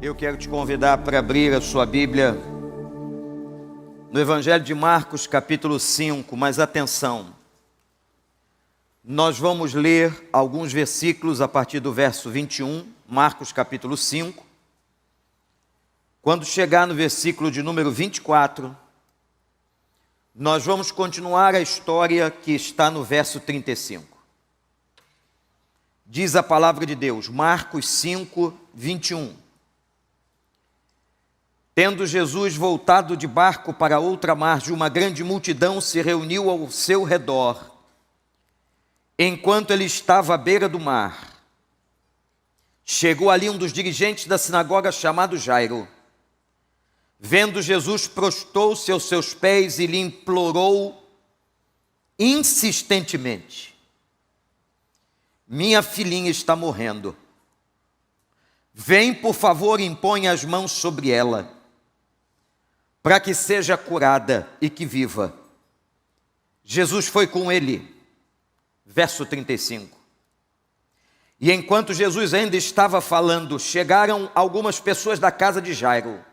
Eu quero te convidar para abrir a sua Bíblia no Evangelho de Marcos, capítulo 5, mas atenção, nós vamos ler alguns versículos a partir do verso 21, Marcos capítulo 5. Quando chegar no versículo de número 24, nós vamos continuar a história que está no verso 35. Diz a palavra de Deus, Marcos 5, 21. Tendo Jesus voltado de barco para outra margem, uma grande multidão se reuniu ao seu redor, enquanto ele estava à beira do mar. Chegou ali um dos dirigentes da sinagoga chamado Jairo. Vendo Jesus, prostou-se aos seus pés e lhe implorou insistentemente: minha filhinha está morrendo. Vem, por favor, e impõe as mãos sobre ela, para que seja curada e que viva. Jesus foi com ele. Verso 35. E enquanto Jesus ainda estava falando, chegaram algumas pessoas da casa de Jairo,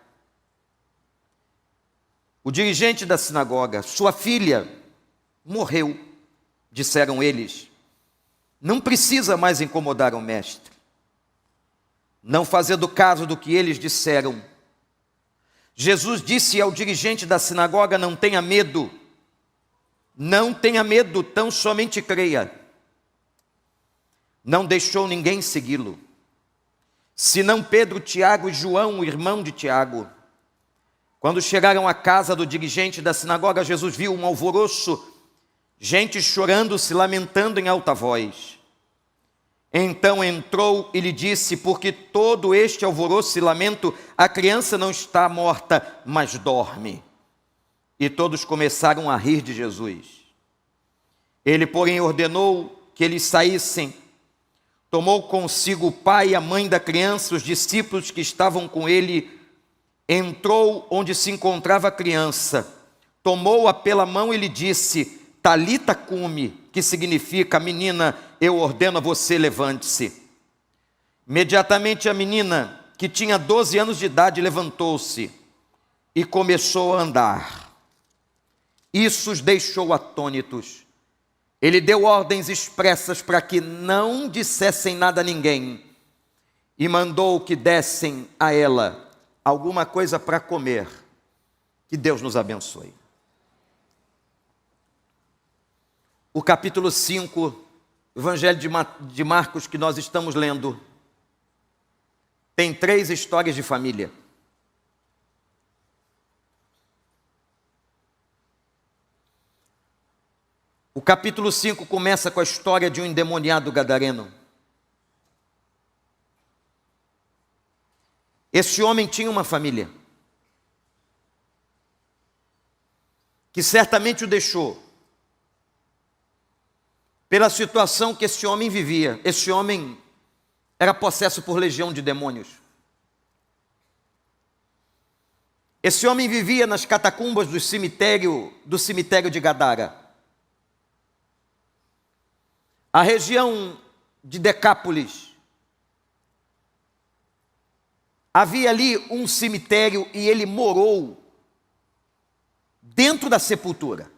o dirigente da sinagoga. Sua filha morreu, disseram eles. Não precisa mais incomodar o mestre. Não fazendo caso do que eles disseram, Jesus disse ao dirigente da sinagoga: não tenha medo, não tenha medo, tão somente creia. Não deixou ninguém segui-lo, senão Pedro, Tiago e João, o irmão de Tiago. Quando chegaram à casa do dirigente da sinagoga, Jesus viu um alvoroço, gente chorando, se lamentando em alta voz. Então entrou e lhe disse: porque todo este alvoroço e lamento? A criança não está morta, mas dorme. E todos começaram a rir de Jesus. Ele, porém, ordenou que eles saíssem. Tomou consigo o pai e a mãe da criança, os discípulos que estavam com ele. Entrou onde se encontrava a criança, tomou-a pela mão e lhe disse: Talita cumi, que significa: menina, eu ordeno a você, levante-se. Imediatamente a menina, que tinha 12 anos de idade, levantou-se e começou a andar. Isso os deixou atônitos. Ele deu ordens expressas para que não dissessem nada a ninguém e mandou que dessem a ela alguma coisa para comer. Que Deus nos abençoe. O capítulo 5, Evangelho de Marcos, que nós estamos lendo, tem 3 histórias de família. O capítulo 5 começa com a história de um endemoniado gadareno. Esse homem tinha uma família, que certamente o deixou, pela situação que esse homem vivia. Esse homem era possesso por legião de demônios. Esse homem vivia nas catacumbas do cemitério de Gadara. A região de Decápolis. Havia ali um cemitério e ele morou dentro da sepultura.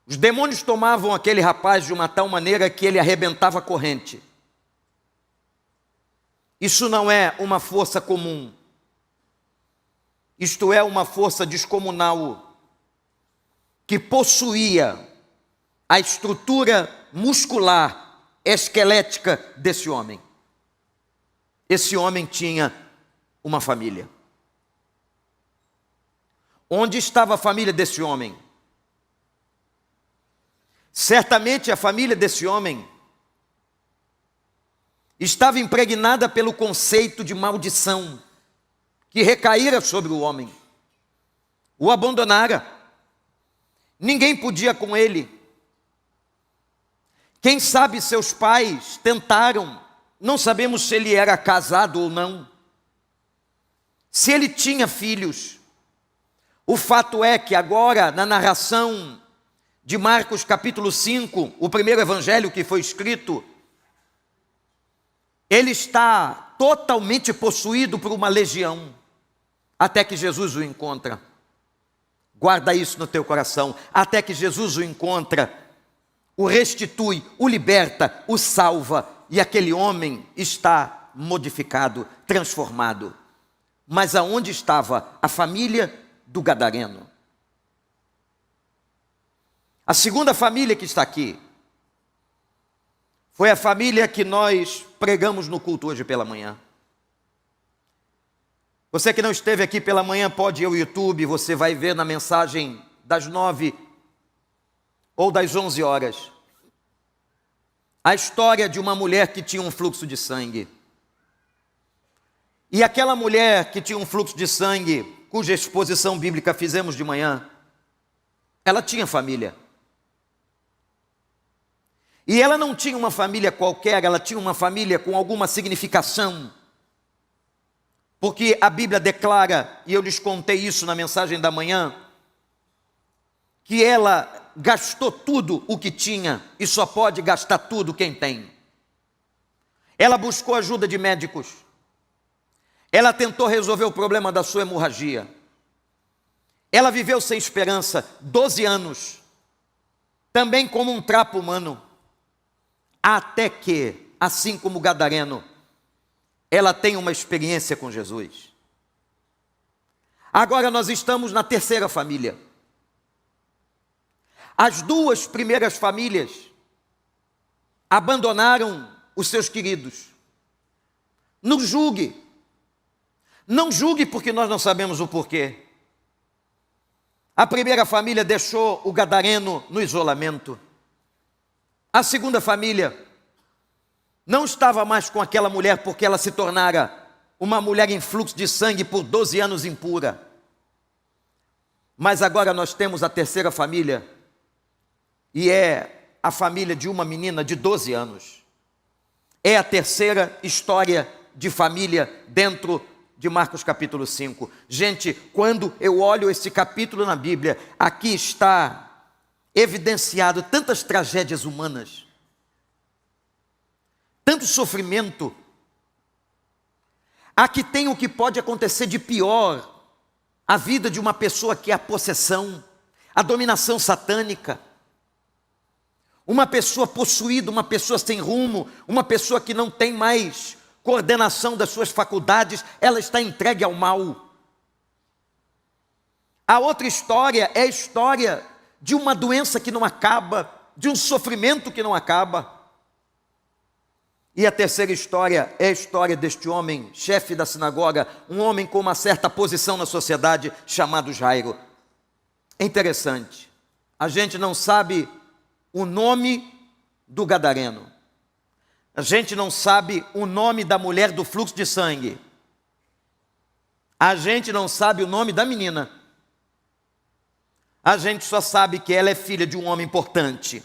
Os demônios tomavam aquele rapaz de uma tal maneira que ele arrebentava a corrente. Isso não é uma força comum. Isto é uma força descomunal que possuía a estrutura muscular, esquelética desse homem. Esse homem tinha uma família. Onde estava a família desse homem? Certamente a família desse homem estava impregnada pelo conceito de maldição que recaíra sobre o homem. O abandonara. Ninguém podia com ele. Quem sabe seus pais tentaram, não sabemos se ele era casado ou não, se ele tinha filhos. O fato é que agora, na narração de Marcos capítulo 5, o primeiro evangelho que foi escrito, Ele está totalmente possuído por uma legião, até que Jesus o encontra. Guarda isso no teu coração. Até que Jesus o encontra, o restitui, o liberta, o salva, e aquele homem está modificado, transformado. Mas aonde estava a família do gadareno? A segunda família que está aqui foi a família que nós pregamos no culto hoje pela manhã. Você que não esteve aqui pela manhã, pode ir ao YouTube, você vai ver na mensagem das 9 ou das 11 horas, a história de uma mulher que tinha um fluxo de sangue. E aquela mulher que tinha um fluxo de sangue, cuja exposição bíblica fizemos de manhã, ela tinha família. E ela não tinha uma família qualquer, ela tinha uma família com alguma significação. Porque a Bíblia declara, e eu lhes contei isso na mensagem da manhã, que ela gastou tudo o que tinha e só pode gastar tudo quem tem. Ela buscou ajuda de médicos. Ela tentou resolver o problema da sua hemorragia. Ela viveu sem esperança 12 anos, também como um trapo humano. Até que, assim como o gadareno, ela tem uma experiência com Jesus. Agora nós estamos na terceira família. As duas primeiras famílias abandonaram os seus queridos. Não julgue. Não julgue porque nós não sabemos o porquê. A primeira família deixou o gadareno no isolamento. A segunda família não estava mais com aquela mulher porque ela se tornara uma mulher em fluxo de sangue por 12 anos impura. Mas agora nós temos a terceira família, e é a família de uma menina de 12 anos. É a terceira história de família dentro de Marcos capítulo 5. Gente, quando eu olho esse capítulo na Bíblia, aqui está evidenciado tantas tragédias humanas, tanto sofrimento. Aqui tem o que pode acontecer de pior, a vida de uma pessoa que é a possessão, a dominação satânica, uma pessoa possuída, uma pessoa sem rumo, uma pessoa que não tem mais coordenação das suas faculdades, ela está entregue ao mal. A outra história é a história de uma doença que não acaba, de um sofrimento que não acaba. E a terceira história é a história deste homem, chefe da sinagoga, um homem com uma certa posição na sociedade, chamado Jairo. É interessante, a gente não sabe o nome do gadareno, a gente não sabe o nome da mulher do fluxo de sangue, a gente não sabe o nome da menina. A gente só sabe que ela é filha de um homem importante.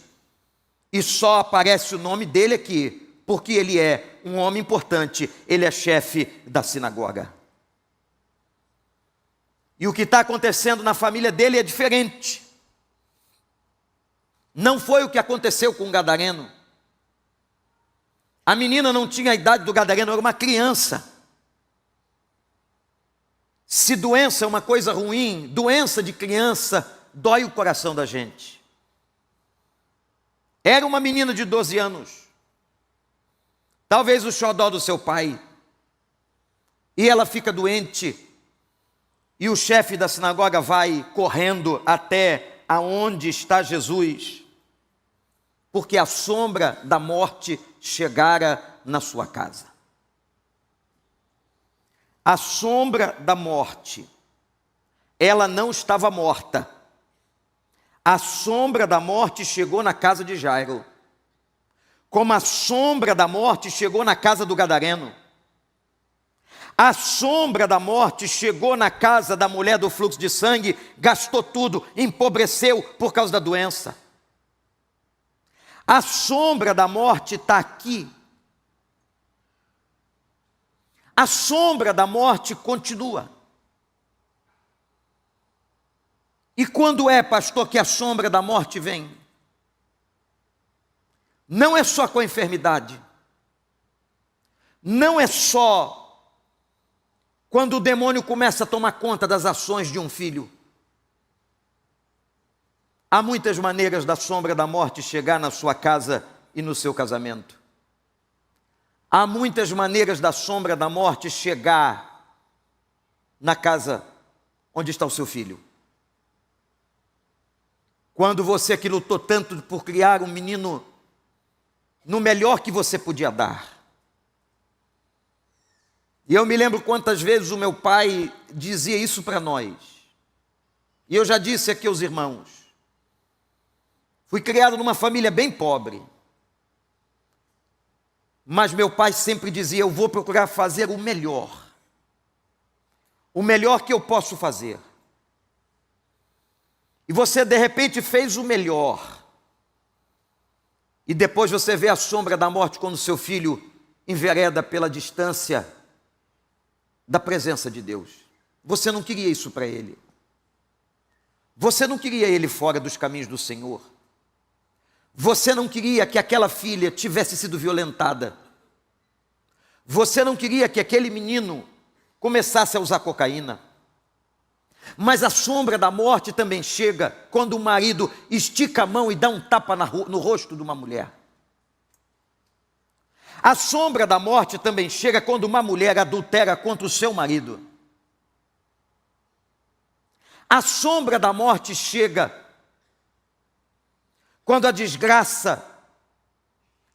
E só aparece o nome dele aqui, porque ele é um homem importante, ele é chefe da sinagoga. E o que está acontecendo na família dele é diferente. Não foi o que aconteceu com o gadareno. A menina não tinha a idade do gadareno, era uma criança. Se doença é uma coisa ruim, doença de criança dói o coração da gente. Era uma menina de 12 anos, talvez o xodó do seu pai, e ela fica doente, e o chefe da sinagoga vai correndo até aonde está Jesus, porque a sombra da morte chegara na sua casa. A sombra da morte, ela não estava morta. A sombra da morte chegou na casa de Jairo, como a sombra da morte chegou na casa do gadareno. A sombra da morte chegou na casa da mulher do fluxo de sangue, gastou tudo, empobreceu por causa da doença. A sombra da morte está aqui. A sombra da morte continua. E quando é, pastor, que a sombra da morte vem? Não é só com a enfermidade. não é só quando o demônio começa a tomar conta das ações de um filho. Há muitas maneiras da sombra da morte chegar na sua casa e no seu casamento. Há muitas maneiras da sombra da morte chegar na casa onde está o seu filho. Quando você que lutou tanto por criar um menino no melhor que você podia dar. E eu me lembro quantas vezes o meu pai dizia isso para nós. E eu já disse aqui aos irmãos. Fui criado numa família bem pobre. Mas meu pai sempre dizia, eu vou procurar fazer o melhor. O melhor que eu posso fazer. E você de repente fez o melhor. E depois você vê a sombra da morte quando seu filho envereda pela distância da presença de Deus. Você não queria isso para ele. Você não queria ele fora dos caminhos do Senhor. Você não queria que aquela filha tivesse sido violentada. Você não queria que aquele menino começasse a usar cocaína. Mas a sombra da morte também chega quando o marido estica a mão e dá um tapa no rosto de uma mulher. A sombra da morte também chega quando uma mulher adultera contra o seu marido. A sombra da morte chega quando a desgraça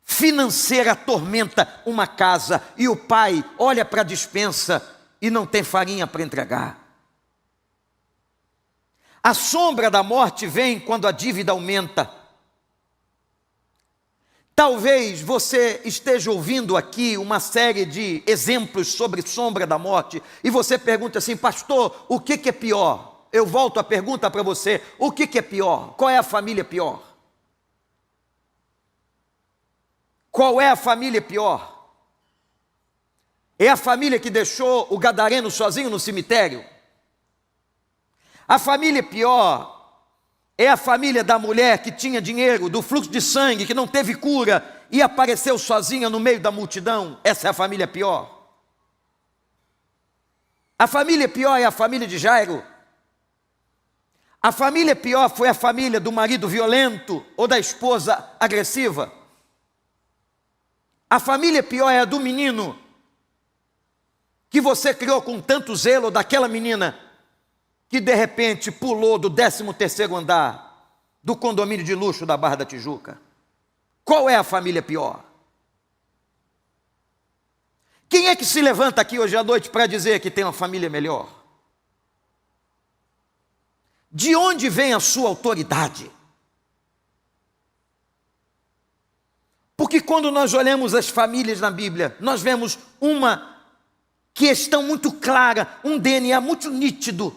financeira atormenta uma casa e o pai olha para a despensa e não tem farinha para entregar. A sombra da morte vem quando a dívida aumenta. Talvez você esteja ouvindo aqui uma série de exemplos sobre sombra da morte e você pergunta assim, pastor, o que é pior? Eu volto a pergunta para você, o que é pior? Qual é a família pior? Qual é a família pior? É a família que deixou o gadareno sozinho no cemitério? A família pior é a família da mulher que tinha dinheiro, do fluxo de sangue, que não teve cura e apareceu sozinha no meio da multidão. Essa é a família pior. A família pior é a família de Jairo. A família pior foi a família do marido violento ou da esposa agressiva. A família pior é a do menino que você criou com tanto zelo, daquela menina que de repente pulou do 13º andar do condomínio de luxo da Barra da Tijuca. Qual é a família pior? Quem é que se levanta aqui hoje à noite para dizer que tem uma família melhor? De onde vem a sua autoridade? Porque quando nós olhamos as famílias na Bíblia, nós vemos uma questão muito clara, um DNA muito nítido,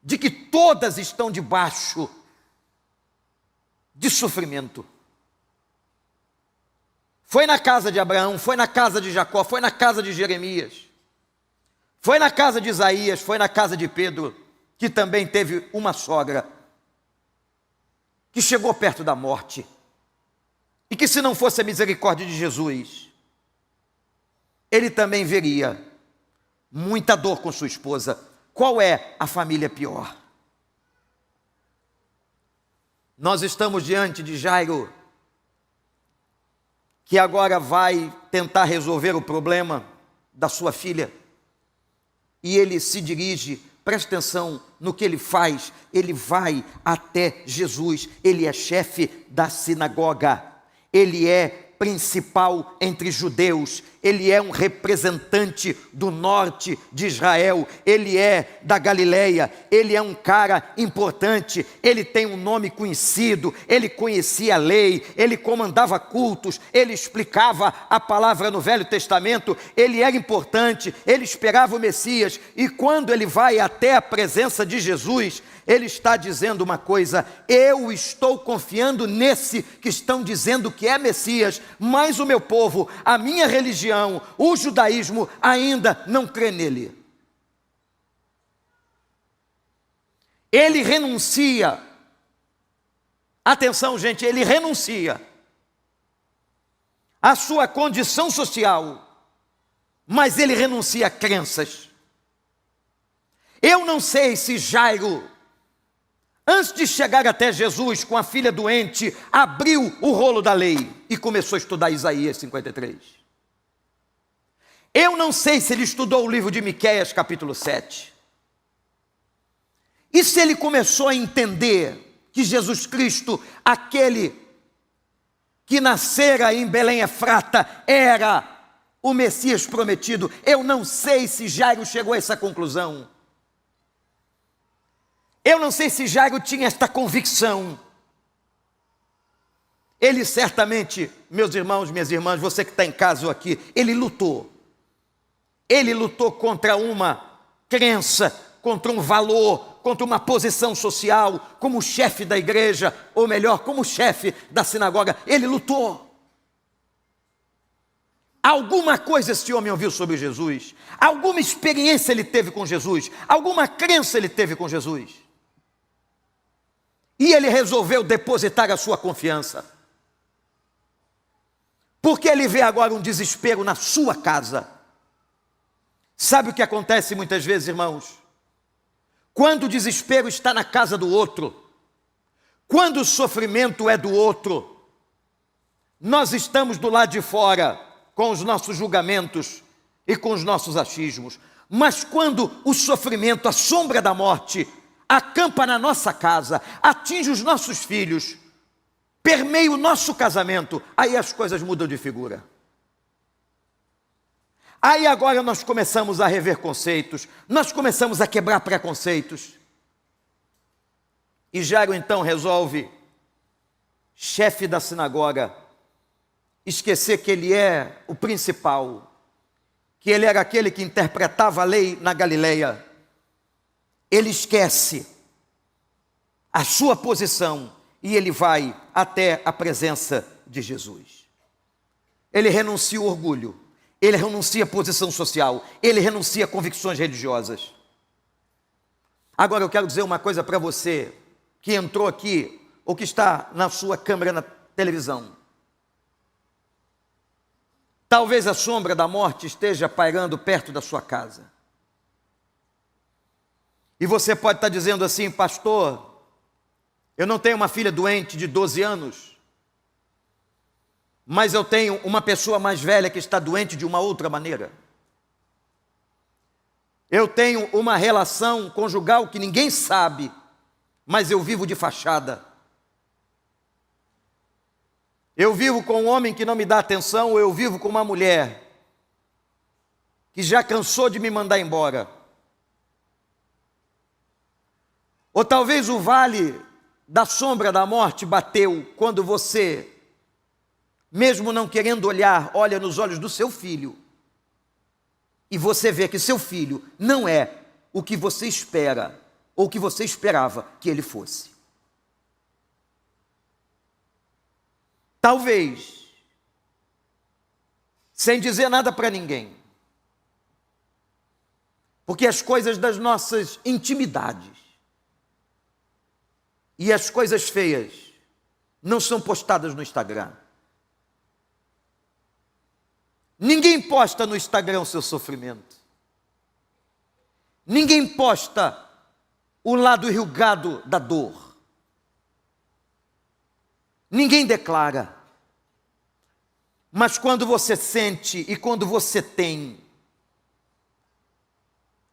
de que todas estão debaixo de sofrimento. Foi na casa de Abraão, foi na casa de Jacó, foi na casa de Jeremias, foi na casa de Isaías, foi na casa de Pedro, que também teve uma sogra, que chegou perto da morte, e que se não fosse a misericórdia de Jesus, ele também veria muita dor com sua esposa. Qual é a família pior? Nós estamos diante de Jairo, que agora vai tentar resolver o problema da sua filha. E ele se dirige, presta atenção no que ele faz, ele vai até Jesus, ele é chefe da sinagoga, ele é principal entre judeus, ele é um representante do norte de Israel, ele é da Galileia, ele é um cara importante, ele tem um nome conhecido, ele conhecia a lei, ele comandava cultos, ele explicava a palavra no Velho Testamento, ele era importante, ele esperava o Messias, e quando ele vai até a presença de Jesus, ele está dizendo uma coisa, eu estou confiando nesse que estão dizendo que é Messias, mas o meu povo, a minha religião, o judaísmo ainda não crê nele. Ele renuncia, atenção gente, ele renuncia à sua condição social, mas ele renuncia a crenças. Eu não sei se Jairo, antes de chegar até Jesus com a filha doente, abriu o rolo da lei e começou a estudar Isaías 53. Eu não sei se ele estudou o livro de Miqueias, capítulo 7. E se ele começou a entender que Jesus Cristo, aquele que nascera em Belém Efrata, era o Messias prometido. Eu não sei se Jairo chegou a essa conclusão. Eu não sei se Jairo tinha esta convicção. Ele certamente, meus irmãos, minhas irmãs, você que está em casa ou aqui, ele lutou. Ele lutou contra uma crença, contra um valor, contra uma posição social, como chefe da igreja, ou melhor, como chefe da sinagoga. Ele lutou. Alguma coisa esse homem ouviu sobre Jesus, alguma experiência ele teve com Jesus, alguma crença ele teve com Jesus. E ele resolveu depositar a sua confiança. Porque ele vê agora um desespero na sua casa. Sabe o que acontece muitas vezes, irmãos? Quando o desespero está na casa do outro, quando o sofrimento é do outro, nós estamos do lado de fora, com os nossos julgamentos e com os nossos achismos. Mas quando o sofrimento, a sombra da morte, acampa na nossa casa, atinge os nossos filhos, permeia o nosso casamento, aí as coisas mudam de figura. Aí agora nós começamos a rever conceitos, nós começamos a quebrar preconceitos. E Jairo então resolve, chefe da sinagoga, esquecer que ele é o principal, que ele era aquele que interpretava a lei na Galileia. Ele esquece a sua posição e ele vai até a presença de Jesus. Ele renuncia o orgulho, ele renuncia a posição social, ele renuncia a convicções religiosas. Agora eu quero dizer uma coisa para você que entrou aqui ou que está na sua câmera na televisão. Talvez a sombra da morte esteja pairando perto da sua casa. E você pode estar dizendo assim: pastor, eu não tenho uma filha doente de 12 anos, mas eu tenho uma pessoa mais velha que está doente de uma outra maneira. Eu tenho uma relação conjugal que ninguém sabe, mas eu vivo de fachada. Eu vivo com um homem que não me dá atenção, ou eu vivo com uma mulher que já cansou de me mandar embora. Ou talvez o vale da sombra da morte bateu quando você, mesmo não querendo olhar, olha nos olhos do seu filho e você vê que seu filho não é o que você espera ou o que você esperava que ele fosse. Talvez, sem dizer nada para ninguém, porque as coisas das nossas intimidades e as coisas feias não são postadas no Instagram. Ninguém posta no Instagram o seu sofrimento. Ninguém posta o lado irrigado da dor. Ninguém declara. Mas quando você sente e quando você tem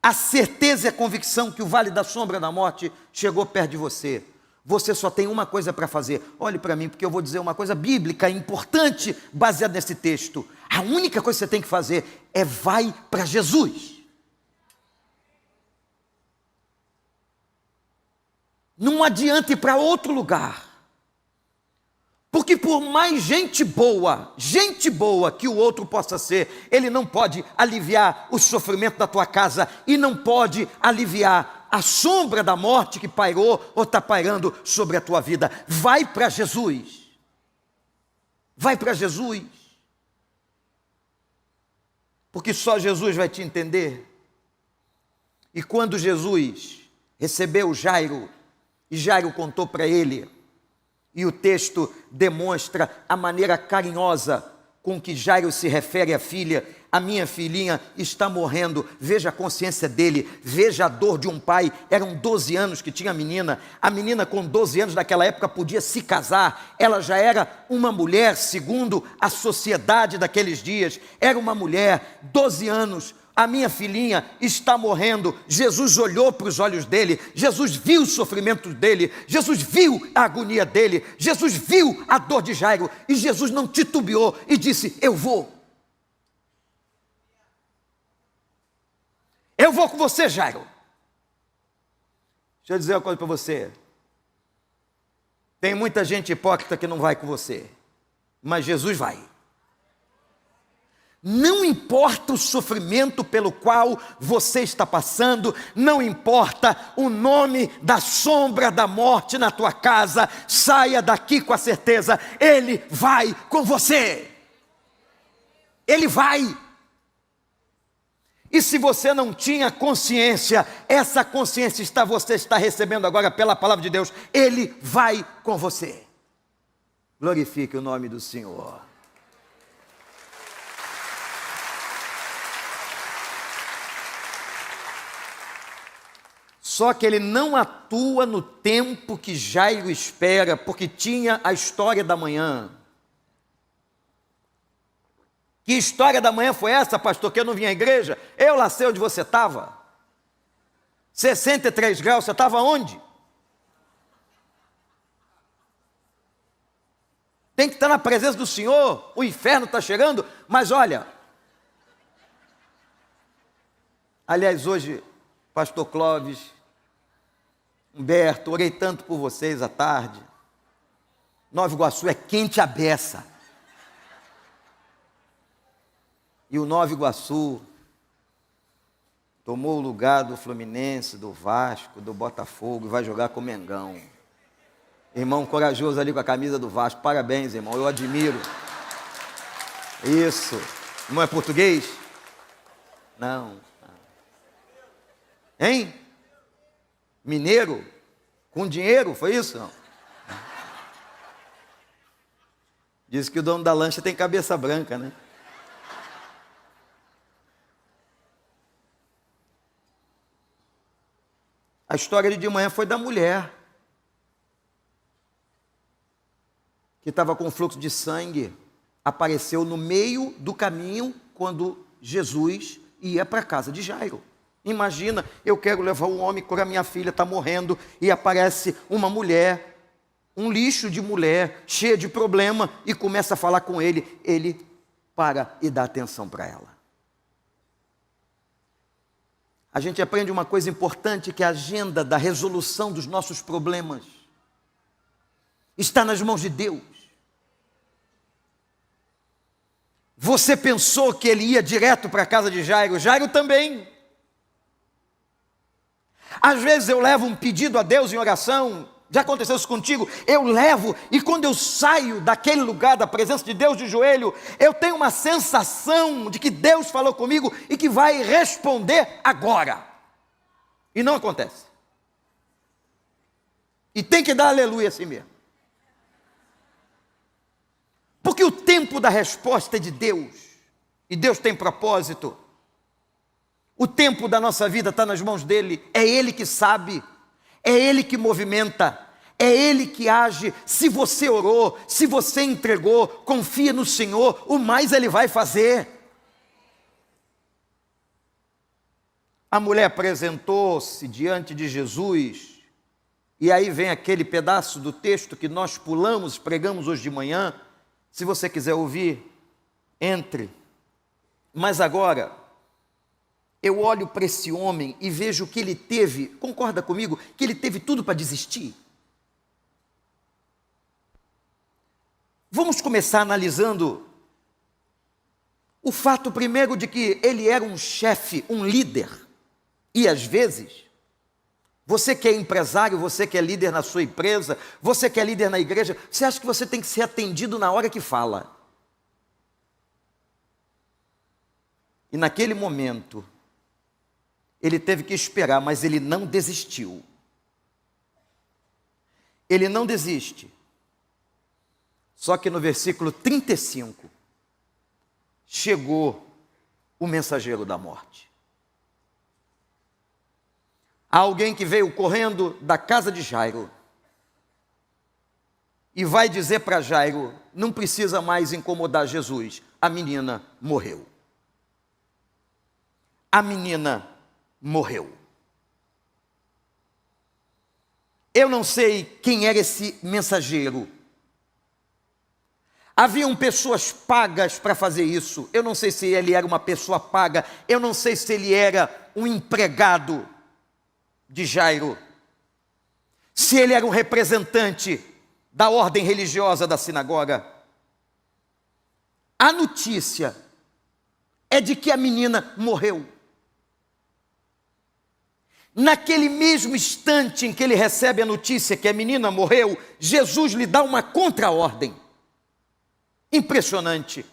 a certeza e a convicção que o vale da sombra da morte chegou perto de você, você só tem uma coisa para fazer. Olhe para mim, porque eu vou dizer uma coisa bíblica, importante, baseada nesse texto. A única coisa que você tem que fazer é vai para Jesus. Não adianta ir para outro lugar. Porque por mais gente boa que o outro possa ser, ele não pode aliviar o sofrimento da tua casa e não pode aliviar a sombra da morte que pairou ou está pairando sobre a tua vida. Vai para Jesus. Vai para Jesus. Porque só Jesus vai te entender. E quando Jesus recebeu Jairo, e Jairo contou para ele, e o texto demonstra a maneira carinhosa com que Jairo se refere à filha, a minha filhinha está morrendo. Veja a consciência dele, veja a dor de um pai. Eram 12 anos que tinha a menina com 12 anos naquela época podia se casar, ela já era uma mulher segundo a sociedade daqueles dias, era uma mulher, 12 anos, a minha filhinha está morrendo. Jesus olhou para os olhos dele, Jesus viu o sofrimento dele, Jesus viu a agonia dele, Jesus viu a dor de Jairo, e Jesus não titubeou e disse: eu vou com você, Jairo. Deixa eu dizer uma coisa para você, tem muita gente hipócrita que não vai com você, mas Jesus vai. Não importa o sofrimento pelo qual você está passando, não importa o nome da sombra da morte na tua casa, saia daqui com a certeza, Ele vai com você. Ele vai. E se você não tinha consciência, essa consciência você está recebendo agora pela palavra de Deus. Ele vai com você. Glorifique o nome do Senhor. Só que ele não atua no tempo que Jairo espera, porque tinha a história da manhã. Que história da manhã foi essa, pastor, que eu não vim à igreja? Eu lá sei onde você estava. 63 graus, você estava onde? Tem que estar na presença do Senhor, o inferno está chegando, mas olha. Aliás, hoje, pastor Clóvis, Humberto, orei tanto por vocês à tarde. Nova Iguaçu é quente a beça. E o Nova Iguaçu tomou o lugar do Fluminense, do Vasco, do Botafogo, e vai jogar com o Mengão. Irmão corajoso ali com a camisa do Vasco. Parabéns, irmão, eu admiro. Isso. Não é português? Não. Hein? Mineiro? Com dinheiro, foi isso? Não. Diz que o dono da lancha tem cabeça branca, né? A história de manhã foi da mulher que estava com fluxo de sangue, apareceu no meio do caminho quando Jesus ia para a casa de Jairo. Imagina, eu quero levar um homem, curar minha filha, está morrendo, e aparece uma mulher, um lixo de mulher, cheia de problema, e começa a falar com ele. Ele para e dá atenção para ela. A gente aprende uma coisa importante, que a agenda da resolução dos nossos problemas está nas mãos de Deus. Você pensou que ele ia direto para a casa de Jairo? Jairo também. Às vezes eu levo um pedido a Deus em oração, já aconteceu isso contigo? Eu levo, e quando eu saio daquele lugar, da presença de Deus de joelho, eu tenho uma sensação de que Deus falou comigo e que vai responder agora. E não acontece. E tem que dar aleluia assim mesmo. Porque o tempo da resposta é de Deus, e Deus tem propósito. O tempo da nossa vida está nas mãos dEle, é Ele que sabe, é Ele que movimenta, é Ele que age. Se você orou, se você entregou, confia no Senhor, o mais Ele vai fazer. A mulher apresentou-se diante de Jesus, e aí vem aquele pedaço do texto que nós pulamos, pregamos hoje de manhã. Se você quiser ouvir, entre. Mas agora, eu olho para esse homem e vejo que ele teve, concorda comigo, que ele teve tudo para desistir? Vamos começar analisando o fato primeiro de que ele era um chefe, um líder. E às vezes, você que é empresário, você que é líder na sua empresa, você que é líder na igreja, você acha que você tem que ser atendido na hora que fala. E naquele momento, ele teve que esperar, mas ele não desistiu. Ele não desiste. Só que no versículo 35, chegou o mensageiro da morte. Há alguém que veio correndo da casa de Jairo e vai dizer para Jairo: não precisa mais incomodar Jesus, a menina morreu. A menina morreu. Eu não sei quem era esse mensageiro. Haviam pessoas pagas para fazer isso. Eu não sei se ele era uma pessoa paga. Eu não sei se ele era um empregado de Jairo. Se ele era um representante da ordem religiosa da sinagoga. A notícia é de que a menina morreu. Naquele mesmo instante em que ele recebe a notícia que a menina morreu, Jesus lhe dá uma contra-ordem. Impressionante.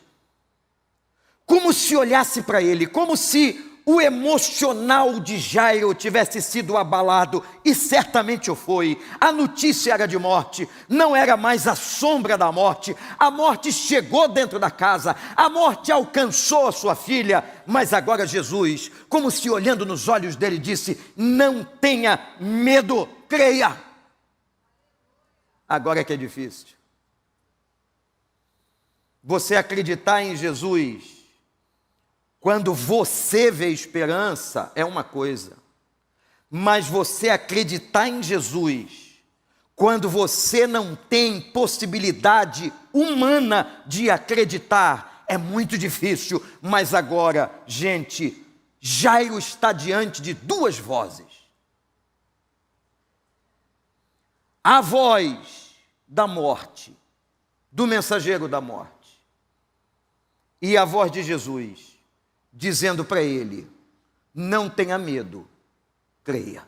Como se olhasse para ele, como se o emocional de Jairo tivesse sido abalado, e certamente o foi. A notícia era de morte, não era mais a sombra da morte. A morte chegou dentro da casa, a morte alcançou a sua filha, mas agora Jesus, como se olhando nos olhos dele, disse: não tenha medo, creia. Agora é que é difícil. Você acreditar em Jesus quando você vê esperança é uma coisa, mas você acreditar em Jesus quando você não tem possibilidade humana de acreditar é muito difícil. Mas agora, gente, Jairo está diante de duas vozes. A voz da morte, do mensageiro da morte, e a voz de Jesus, dizendo para ele: não tenha medo, creia.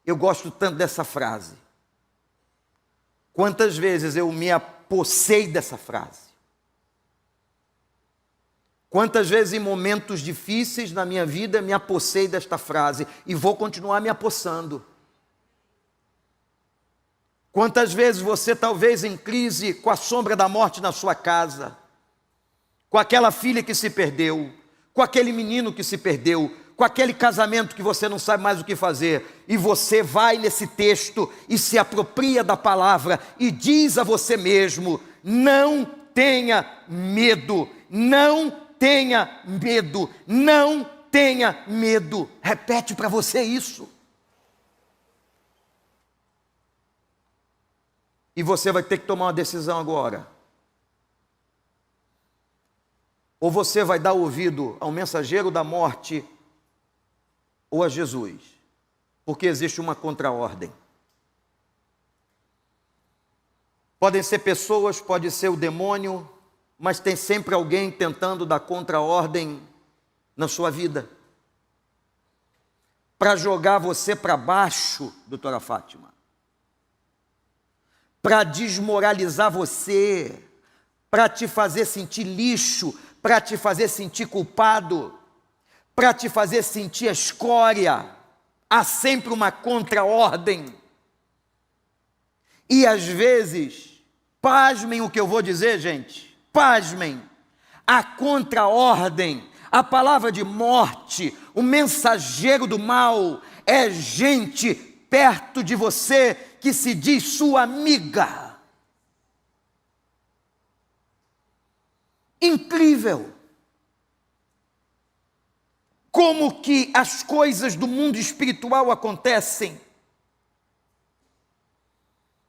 Eu gosto tanto dessa frase. Quantas vezes eu me apossei dessa frase. Quantas vezes em momentos difíceis na minha vida me apossei desta frase e vou continuar me apossando. Quantas vezes você talvez em crise com a sombra da morte na sua casa, com aquela filha que se perdeu, com aquele menino que se perdeu, com aquele casamento que você não sabe mais o que fazer, e você vai nesse texto e se apropria da palavra e diz a você mesmo: não tenha medo, não tenha medo, não tenha medo. Repete para você isso. E você vai ter que tomar uma decisão agora. Ou você vai dar ouvido ao mensageiro da morte ou a Jesus, porque existe uma contra-ordem. Podem ser pessoas, pode ser o demônio, mas tem sempre alguém tentando dar contra-ordem na sua vida, para jogar você para baixo, doutora Fátima, para desmoralizar você, para te fazer sentir lixo, para te fazer sentir culpado, para te fazer sentir a escória. Há sempre uma contra-ordem. E às vezes, pasmem o que eu vou dizer, gente, pasmem, a contra-ordem, a palavra de morte, o mensageiro do mal, é gente perto de você que se diz sua amiga. Incrível como que as coisas do mundo espiritual acontecem.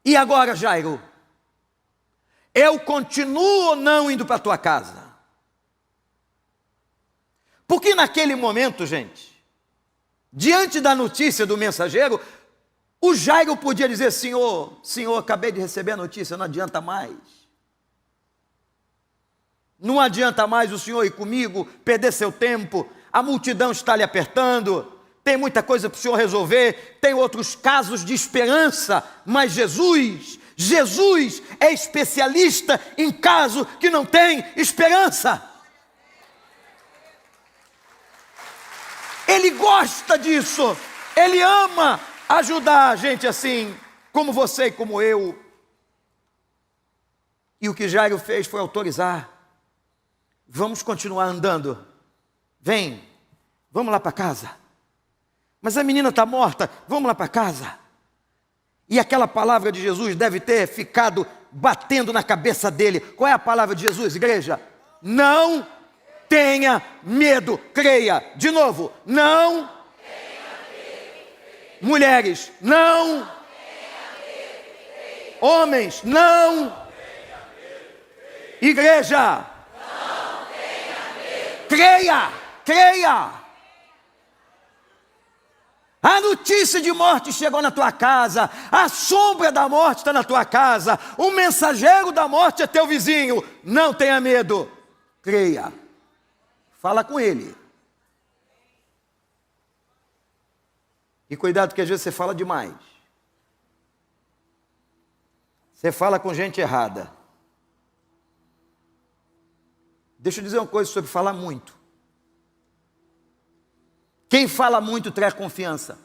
E agora, Jairo, eu continuo ou não indo para a tua casa? Porque naquele momento, gente, diante da notícia do mensageiro, o Jairo podia dizer: Senhor, acabei de receber a notícia, não adianta mais. Não adianta mais o senhor ir comigo, perder seu tempo, a multidão está lhe apertando, tem muita coisa para o senhor resolver, tem outros casos de esperança, mas Jesus é especialista em caso que não tem esperança. Ele gosta disso, ele ama ajudar a gente assim, como você e como eu. E o que Jairo fez foi autorizar. Vamos continuar andando, Vem, vamos lá para casa. Mas a menina está morta, vamos lá para casa. E aquela palavra de Jesus deve ter ficado batendo na cabeça dele. Qual é a palavra de Jesus, igreja? Não tenha medo, creia. De novo, não tenha medo. Mulheres, não tenha medo, creia. Homens, não tenha medo, creia. Igreja, não tenha medo. Creia, creia. A notícia de morte chegou na tua casa, a sombra da morte está na tua casa, o mensageiro da morte é teu vizinho. Não tenha medo, creia. Fala com ele. E cuidado que às vezes você fala demais. Você fala com gente errada. Deixa eu dizer uma coisa sobre falar muito. Quem fala muito traz confiança.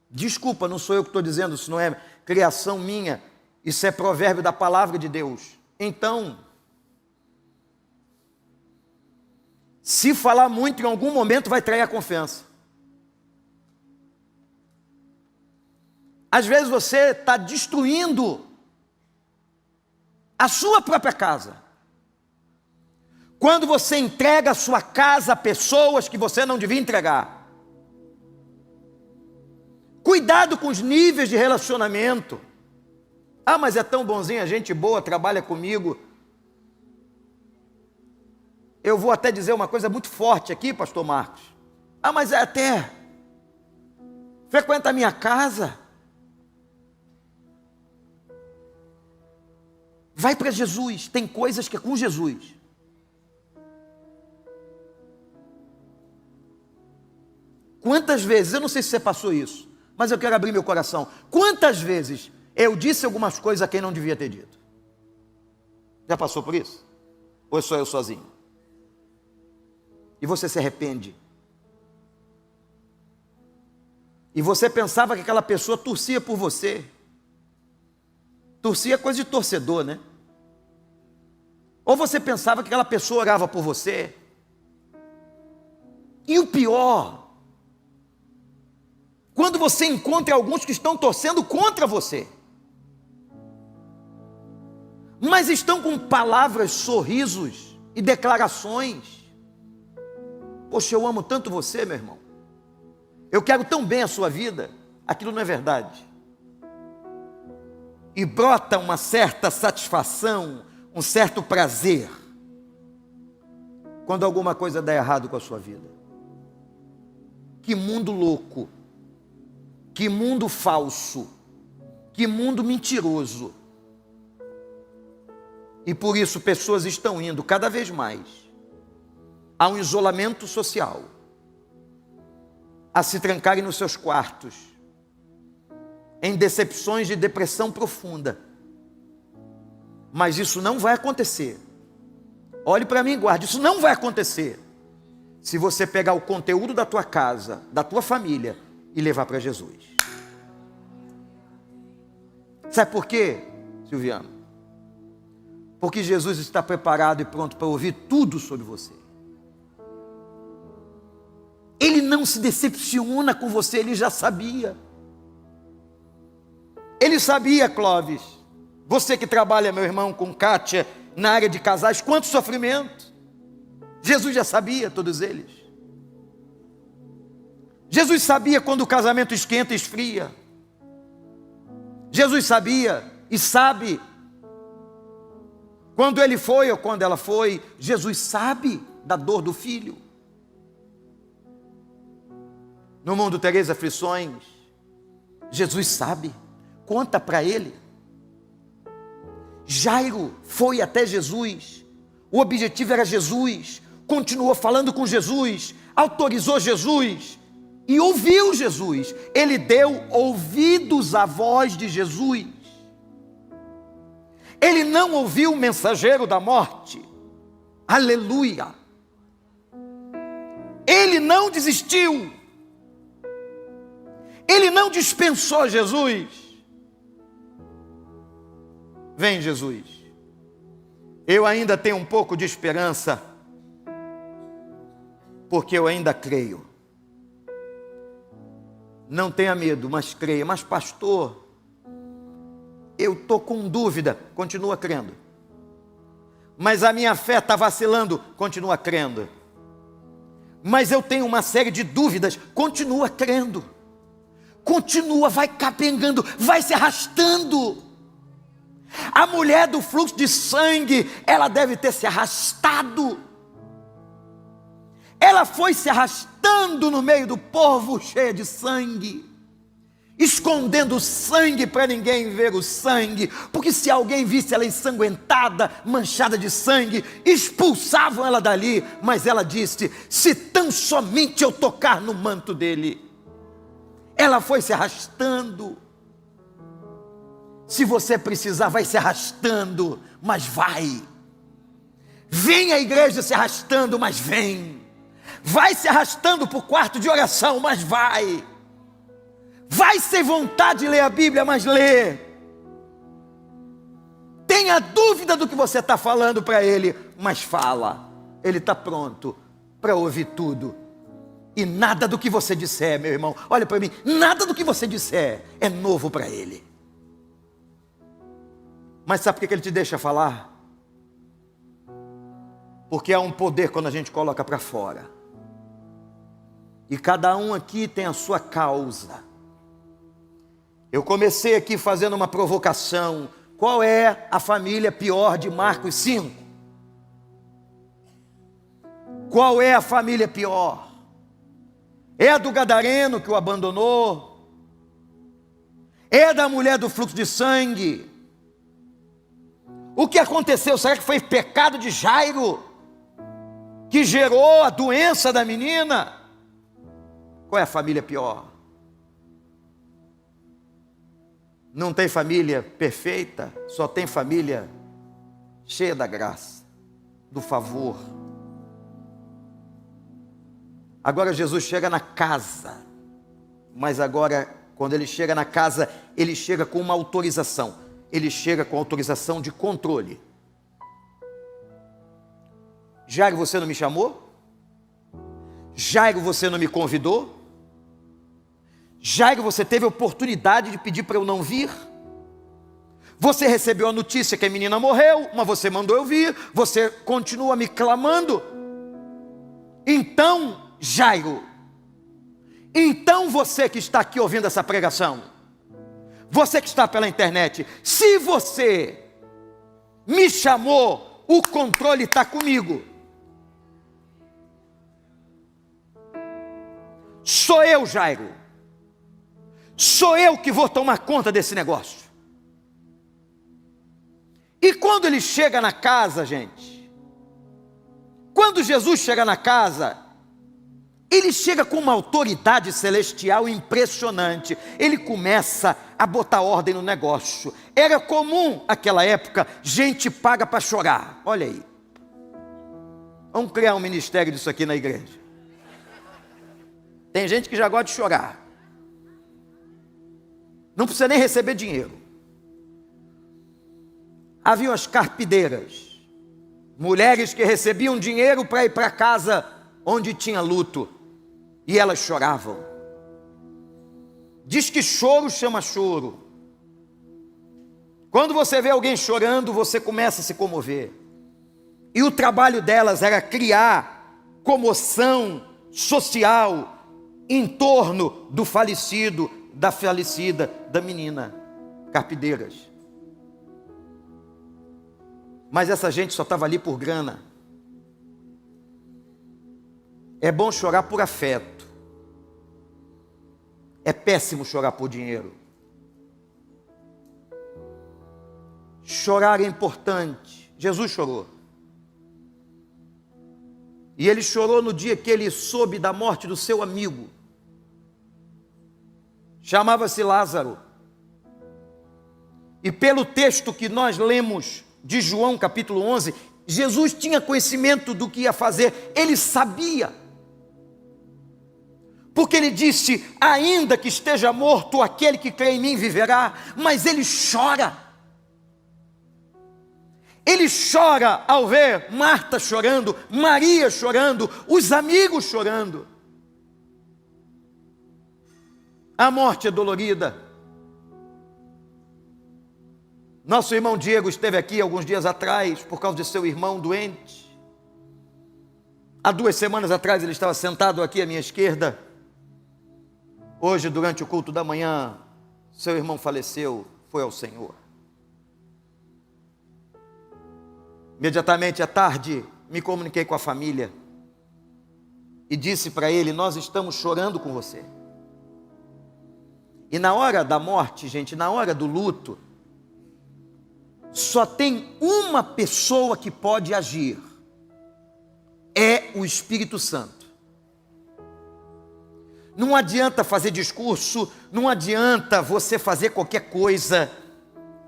Desculpa, não sou eu que estou dizendo, isso não é criação minha, isso é provérbio da palavra de Deus. Então, se falar muito, em algum momento vai trair a confiança. Às vezes você está destruindo a sua própria casa. Quando você entrega a sua casa a pessoas que você não devia entregar. Cuidado com os níveis de relacionamento. Ah, mas é tão bonzinho, gente boa, trabalha comigo. Eu vou até dizer uma coisa muito forte aqui, pastor Marcos. Ah, mas é até frequenta a minha casa. Vai para Jesus, tem coisas que é com Jesus. Quantas vezes, eu não sei se você passou isso, mas eu quero abrir meu coração. Quantas vezes eu disse algumas coisas a quem não devia ter dito? Já passou por isso? Ou é só eu sozinho? E você se arrepende? E você pensava que aquela pessoa torcia por você? Torcia é coisa de torcedor, né? Ou você pensava que aquela pessoa orava por você? E o pior, quando você encontra alguns que estão torcendo contra você, mas estão com palavras, sorrisos e declarações. Poxa, eu amo tanto você, meu irmão. Eu quero tão bem a sua vida. Aquilo não é verdade. E brota uma certa satisfação, um certo prazer, quando alguma coisa dá errado com a sua vida. Que mundo louco. Que mundo falso, que mundo mentiroso. E por isso pessoas estão indo cada vez mais a um isolamento social, a se trancarem nos seus quartos, em decepções de depressão profunda. Mas isso não vai acontecer. Olhe para mim e guarde, isso não vai acontecer se você pegar o conteúdo da tua casa, da tua família e levar para Jesus. Sabe por quê, Silviano? Porque Jesus está preparado e pronto para ouvir tudo sobre você. Ele não se decepciona com você, ele já sabia. Ele sabia, Clóvis, você que trabalha, meu irmão, com Kátia, na área de casais, quanto sofrimento. Jesus já sabia, todos eles. Jesus sabia quando o casamento esquenta e esfria. Jesus sabia e sabe quando ele foi ou quando ela foi. Jesus sabe da dor do filho. No mundo tereis aflições. Jesus sabe, conta para ele. Jairo foi até Jesus, o objetivo era Jesus, continuou falando com Jesus, autorizou Jesus e ouviu Jesus. Ele deu ouvidos à voz de Jesus. Ele não ouviu o mensageiro da morte. Aleluia. Ele não desistiu. Ele não dispensou Jesus. Vem, Jesus. Eu ainda tenho um pouco de esperança. porque eu ainda creio. Não tenha medo, mas creia. Mas pastor, eu estou com dúvida. Continua crendo. Mas a minha fé está vacilando. Continua crendo. Mas eu tenho uma série de dúvidas. Continua crendo. Continua, vai capengando, vai se arrastando. A mulher do fluxo de sangue, ela deve ter se arrastado. Ela foi se arrastando no meio do povo cheia de sangue, escondendo o sangue para ninguém ver o sangue, porque se alguém visse ela ensanguentada, manchada de sangue, expulsavam ela dali. Mas ela disse: se tão somente eu tocar no manto dele. Ela foi se arrastando. Se você precisar, vai se arrastando, mas vai. Vem à igreja se arrastando, mas vem. Vai se arrastando para o quarto de oração, mas vai. Vai sem vontade de ler a Bíblia, mas lê. Tenha dúvida do que você está falando para ele, mas fala. Ele está pronto para ouvir tudo. E nada do que você disser, meu irmão, olha para mim, nada do que você disser é novo para ele. Mas sabe por que ele te deixa falar? Porque há um poder quando a gente coloca para fora. E cada um aqui tem a sua causa. Eu comecei aqui fazendo uma provocação. Qual é a família pior de Marcos 5? Qual é a família pior? É a do gadareno que o abandonou? É a da mulher do fluxo de sangue? O que aconteceu? Será que foi pecado de Jairo que gerou a doença da menina? Qual é a família pior? Não tem família perfeita, só tem família cheia da graça, do favor. Agora Jesus chega na casa, mas agora quando ele chega na casa, ele chega com uma autorização. Ele chega com autorização de controle. Jairo, você não me chamou? Jairo, você não me convidou? Jairo, você teve a oportunidade de pedir para eu não vir? Você recebeu a notícia que a menina morreu, mas você mandou eu vir. Você continua me clamando. Então, Jairo, então você que está aqui ouvindo essa pregação, você que está pela internet, se você me chamou, o controle está comigo. Sou eu, Jairo. Sou eu que vou tomar conta desse negócio. E quando ele chega na casa, gente, quando Jesus chega na casa, ele chega com uma autoridade celestial impressionante. Ele começa a botar ordem no negócio. Era comum, naquela época, gente paga para chorar. Olha aí. Vamos criar um ministério disso aqui na igreja. Tem gente que já gosta de chorar. Não precisa nem receber dinheiro. Havia as carpideiras. Mulheres que recebiam dinheiro para ir para casa onde tinha luto. E elas choravam. Diz que choro chama choro. Quando você vê alguém chorando, você começa a se comover. E o trabalho delas era criar comoção social em torno do falecido, da falecida, da menina. Carpideiras. Mas essa gente só estava ali por grana. É bom chorar por afeto. É péssimo chorar por dinheiro. Chorar é importante. Jesus chorou. E ele chorou no dia que ele soube da morte do seu amigo. Chamava-se Lázaro. E pelo texto que nós lemos de João capítulo 11, Jesus tinha conhecimento do que ia fazer. Ele sabia. Porque ele disse: ainda que esteja morto, aquele que crê em mim viverá. Mas ele chora. Ele chora ao ver Marta chorando, Maria chorando, os amigos chorando. A morte é dolorida. Nosso irmão Diego esteve aqui alguns dias atrás por causa de seu irmão doente. Há 2 semanas atrás ele estava sentado aqui à minha esquerda. Hoje, durante o culto da manhã, seu irmão faleceu, foi ao Senhor. Imediatamente à tarde, me comuniquei com a família e disse para ele: nós estamos chorando com você. E na hora da morte, gente, na hora do luto, só tem uma pessoa que pode agir, é o Espírito Santo. Não adianta fazer discurso, não adianta você fazer qualquer coisa,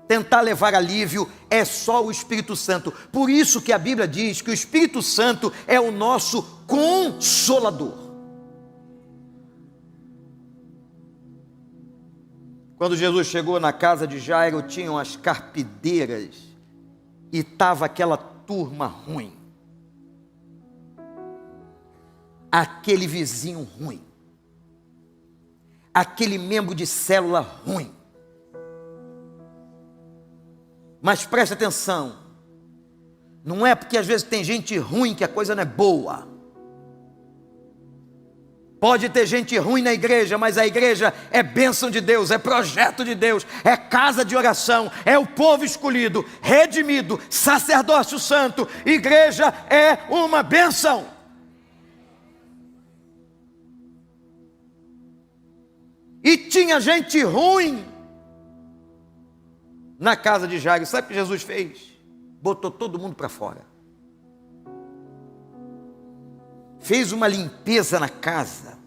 tentar levar alívio, é só o Espírito Santo. Por isso que a Bíblia diz que o Espírito Santo é o nosso Consolador. Quando Jesus chegou na casa de Jairo, tinham as carpideiras e estava aquela turma ruim. Aquele vizinho ruim. Aquele membro de célula ruim. Mas preste atenção, não é porque às vezes tem gente ruim que a coisa não é boa. Pode ter gente ruim na igreja, mas a igreja é bênção de Deus, é projeto de Deus, é casa de oração, é o povo escolhido, redimido, sacerdócio santo. Igreja é uma bênção. E tinha gente ruim na casa de Jairo. Sabe o que Jesus fez? Botou todo mundo para fora. Fez uma limpeza na casa.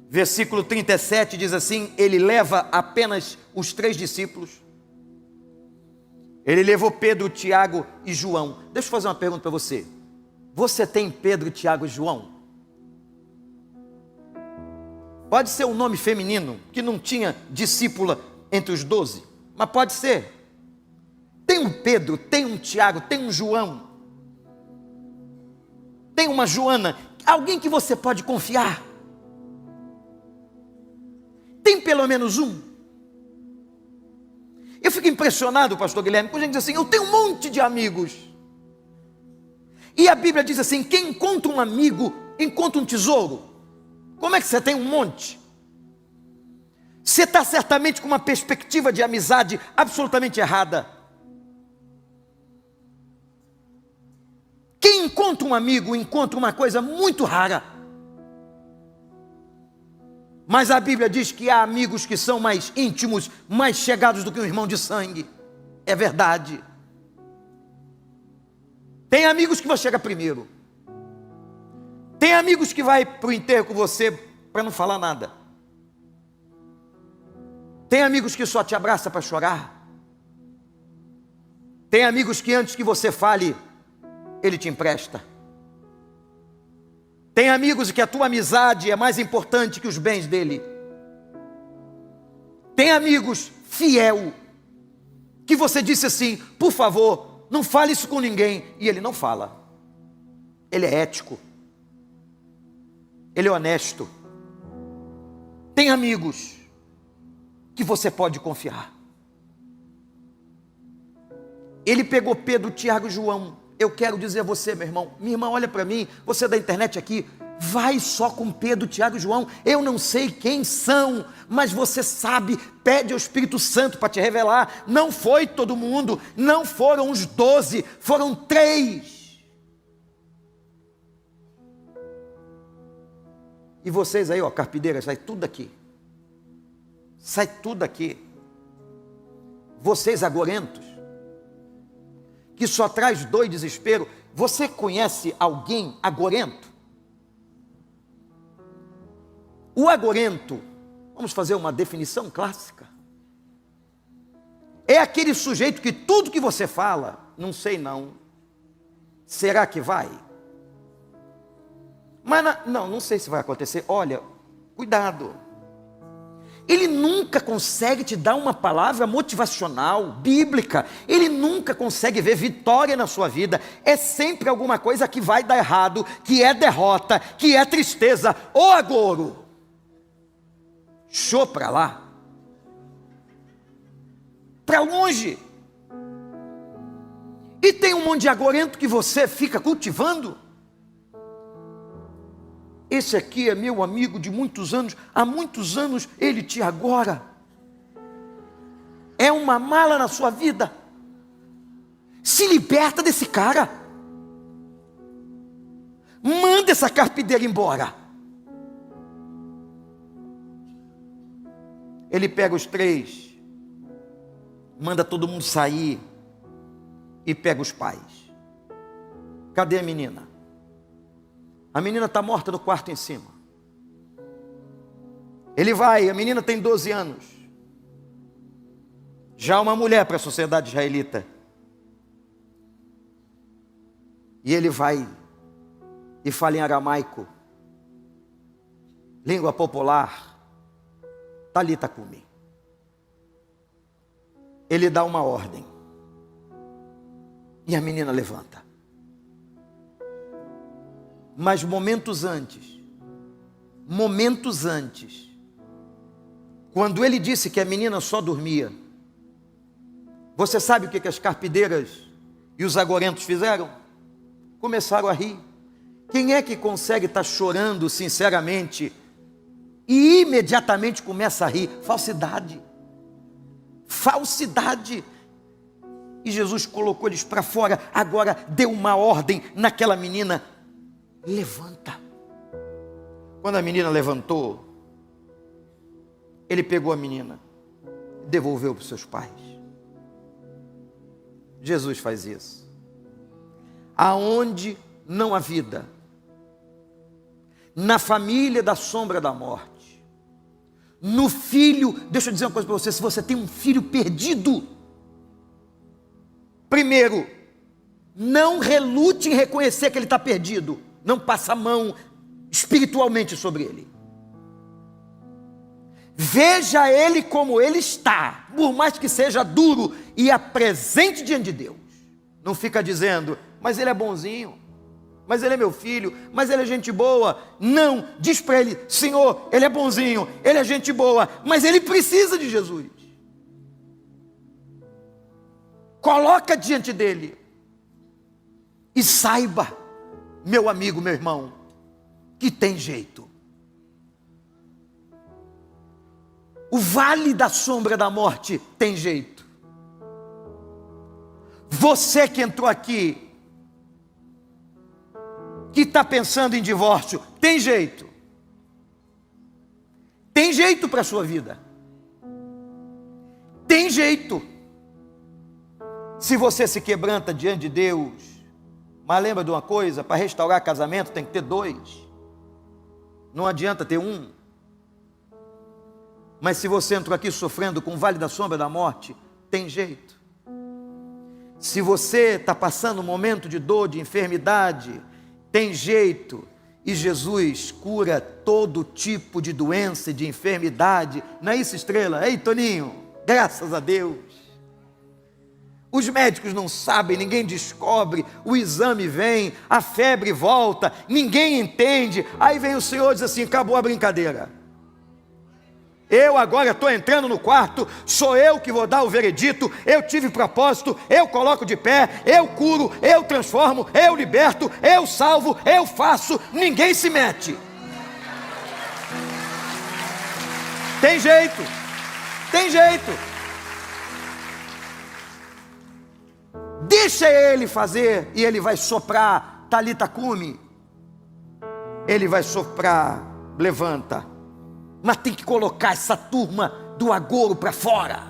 Versículo 37 diz assim: ele leva apenas os 3 discípulos. Ele levou Pedro, Tiago e João. Deixa eu fazer uma pergunta para você. Você tem Pedro, Tiago e João? Pode ser um nome feminino, que não tinha discípula entre os 12, mas pode ser. Tem um Pedro, tem um Tiago, tem um João, tem uma Joana, alguém que você pode confiar. Tem pelo menos um. Eu fico impressionado, pastor Guilherme, quando a gente diz assim: eu tenho um monte de amigos. E a Bíblia diz assim: quem encontra um amigo, encontra um tesouro. Como é que você tem um monte? Você está certamente com uma perspectiva de amizade absolutamente errada. Quem encontra um amigo, encontra uma coisa muito rara. Mas a Bíblia diz que há amigos que são mais íntimos, mais chegados do que um irmão de sangue. É verdade. Tem amigos que vão chegar primeiro. Tem amigos que vai para o enterro com você para não falar nada. Tem amigos que só te abraça para chorar. Tem amigos que antes que você fale, ele te empresta. Tem amigos que a tua amizade é mais importante que os bens dele. Tem amigos fiel, que você disse assim: por favor, não fale isso com ninguém, e ele não fala. Ele é ético. Ele é honesto. Tem amigos que você pode confiar. Ele pegou Pedro, Tiago e João. Eu quero dizer a você, meu irmão, minha irmã, olha para mim, você da internet aqui, vai só com Pedro, Tiago e João. Eu não sei quem são, mas você sabe, pede ao Espírito Santo para te revelar. Não foi todo mundo, não foram os 12, foram 3. E vocês aí, ó, carpideiras, sai tudo daqui. Sai tudo daqui. Vocês agorentos, que só traz dor e desespero. Você conhece alguém agorento? O agorento, vamos fazer uma definição clássica, é aquele sujeito que tudo que você fala, não sei não, será que vai? Mas não sei se vai acontecer. Olha, cuidado. Ele nunca consegue te dar uma palavra motivacional, bíblica. Ele nunca consegue ver vitória na sua vida. É sempre alguma coisa que vai dar errado, que é derrota, que é tristeza. Ô agouro, show pra lá, pra longe. E tem um monte de agorento que você fica cultivando. Esse aqui é meu amigo de muitos anos, há muitos anos ele te agora. É uma mala na sua vida. Se liberta desse cara. Manda essa carpideira embora. Ele pega os 3, manda todo mundo sair e pega os pais. Cadê a menina? A menina está morta no quarto em cima. Ele vai, a menina tem 12 anos. Já uma mulher para a sociedade israelita. E ele vai e fala em aramaico, língua popular, Talita cumi. Ele dá uma ordem. E a menina levanta. Mas momentos antes, quando ele disse que a menina só dormia, você sabe o que as carpideiras e os agorentos fizeram? Começaram a rir. Quem é que consegue estar chorando sinceramente e imediatamente começa a rir? Falsidade. Falsidade. E Jesus colocou eles para fora. Agora deu uma ordem naquela menina: levanta. Quando a menina levantou, ele pegou a menina e devolveu para os seus pais. Jesus faz isso. Aonde não há vida, na família da sombra da morte, no filho, deixa eu dizer uma coisa para você: se você tem um filho perdido, primeiro, não relute em reconhecer que ele está perdido. Não passa a mão espiritualmente sobre ele. Veja ele como ele está, por mais que seja duro, e apresente diante de Deus. Não fica dizendo: mas ele é bonzinho, mas ele é meu filho, mas ele é gente boa. Não, diz para ele: Senhor, ele é bonzinho, ele é gente boa, mas ele precisa de Jesus. Coloca diante dele e saiba, meu amigo, meu irmão, que tem jeito. O vale da sombra da morte tem jeito. Você que entrou aqui, que está pensando em divórcio, tem jeito. Tem jeito para a sua vida. Tem jeito. Se você se quebranta diante de Deus. Mas lembra de uma coisa: para restaurar casamento tem que ter 2. Não adianta ter 1. Mas se você entrou aqui sofrendo com o vale da sombra da morte, tem jeito. Se você está passando um momento de dor, de enfermidade, tem jeito. E Jesus cura todo tipo de doença e de enfermidade. Não é isso, Estrela? Ei, Toninho, graças a Deus. Os médicos não sabem, ninguém descobre, o exame vem, a febre volta, ninguém entende. Aí vem o Senhor e diz assim: acabou a brincadeira. Eu agora estou entrando no quarto, sou eu que vou dar o veredito, eu tive propósito, eu coloco de pé, eu curo, eu transformo, eu liberto, eu salvo, eu faço, ninguém se mete. Tem jeito, tem jeito. Deixa ele fazer e ele vai soprar, Talita cumi. Ele vai soprar, levanta. Mas tem que colocar essa turma do agouro para fora.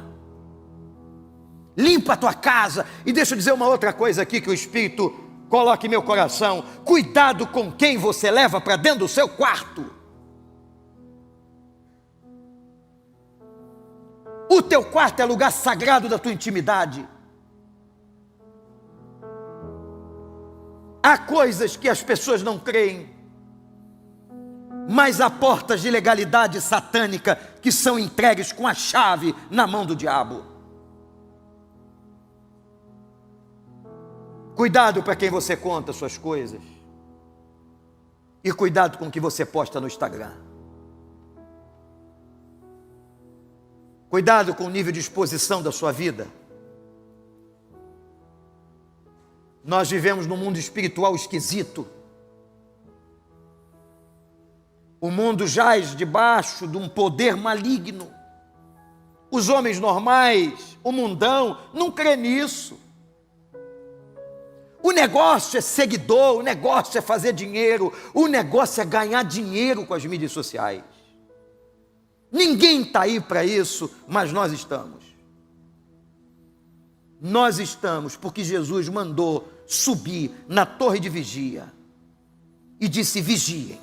Limpa a tua casa. E deixa eu dizer uma outra coisa aqui que o Espírito coloca em meu coração: cuidado com quem você leva para dentro do seu quarto. O teu quarto é lugar sagrado da tua intimidade. Há coisas que as pessoas não creem, mas há portas de legalidade satânica que são entregues com a chave na mão do diabo. Cuidado para quem você conta suas coisas. E cuidado com o que você posta no Instagram. Cuidado com o nível de exposição da sua vida. Nós vivemos num mundo espiritual esquisito. O mundo jaz debaixo de um poder maligno. Os homens normais, o mundão, não crê nisso. O negócio é seguidor, o negócio é fazer dinheiro, o negócio é ganhar dinheiro com as mídias sociais. Ninguém está aí para isso, mas nós estamos. Nós estamos porque Jesus mandou subir na torre de vigia e disse: vigiem.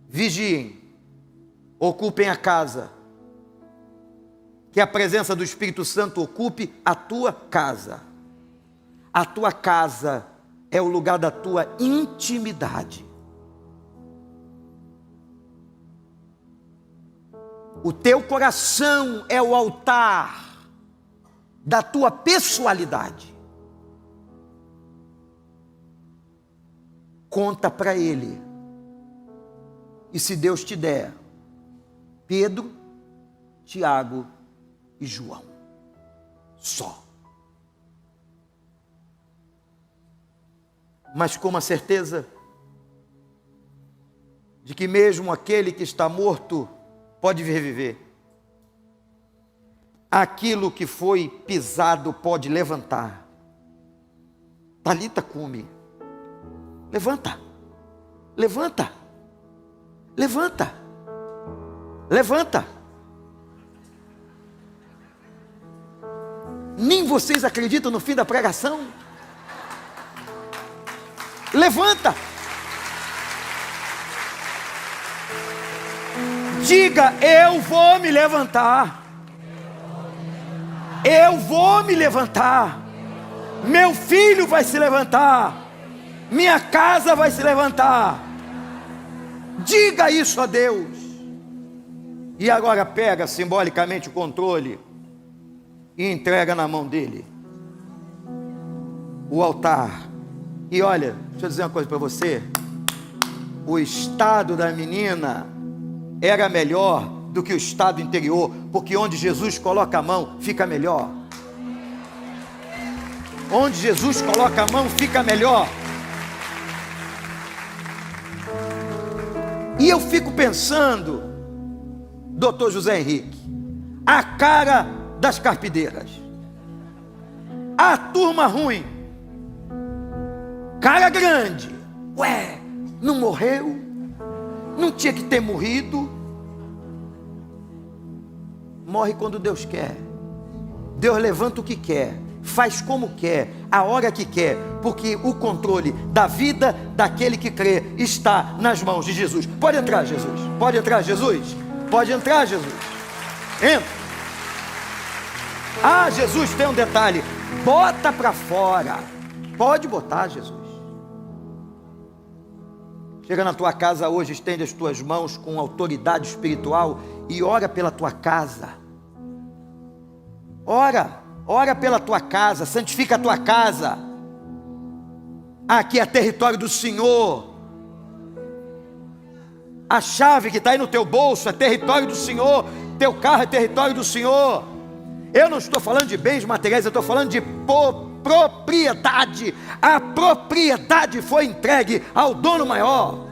Vigiem, ocupem a casa, que a presença do Espírito Santo ocupe a tua casa. A tua casa é o lugar da tua intimidade. O teu coração é o altar da tua pessoalidade. Conta para Ele. E se Deus te der, Pedro, Tiago e João, só. Mas com a certeza de que mesmo aquele que está morto pode reviver. Aquilo que foi pisado pode levantar. Talita cumi. Levanta. Levanta. Levanta. Levanta. Nem vocês acreditam no fim da pregação? Levanta. Diga: eu vou me levantar. Eu vou me levantar. Meu filho vai se levantar. Minha casa vai se levantar. Diga isso a Deus. E agora pega simbolicamente o controle e entrega na mão dele o altar. E olha, deixa eu dizer uma coisa para você. O estado da menina era melhor do que o estado interior, porque onde Jesus coloca a mão, fica melhor. Onde Jesus coloca a mão, fica melhor. E eu fico pensando, doutor José Henrique, a cara das carpideiras, a turma ruim, cara grande, ué, não morreu? Não tinha que ter morrido? Morre quando Deus quer. Deus levanta o que quer, faz como quer, a hora que quer, porque o controle da vida daquele que crê está nas mãos de Jesus. Pode entrar, Jesus. Pode entrar, Jesus. Pode entrar, Jesus. Entra. Ah, Jesus, tem um detalhe. Bota para fora. Pode botar, Jesus. Chega na tua casa hoje, estende as tuas mãos com autoridade espiritual e ora pela tua casa. Ora pela tua casa, santifica a tua casa. Aqui é território do Senhor. A chave que está aí no teu bolso é território do Senhor. Teu carro é território do Senhor. Eu não estou falando de bens materiais, eu estou falando de propriedade. A propriedade foi entregue ao dono maior.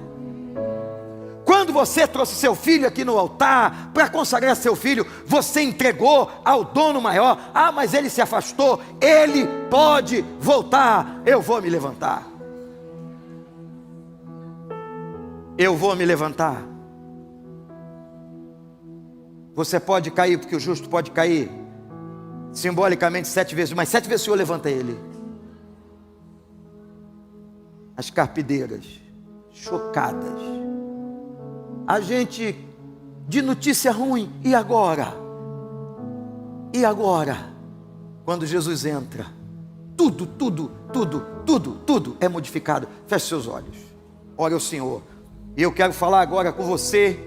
Quando você trouxe seu filho aqui no altar para consagrar seu filho, você entregou ao dono maior. Ah, mas ele se afastou. Ele pode voltar. Eu vou me levantar. Eu vou me levantar. Você pode cair, porque o justo pode cair simbolicamente 7 vezes, mas 7 vezes o Senhor levanta ele. As carpideiras chocadas. A gente de notícia ruim. E agora? E agora? Quando Jesus entra, tudo é modificado. Feche seus olhos. Ore ao Senhor. E eu quero falar agora com você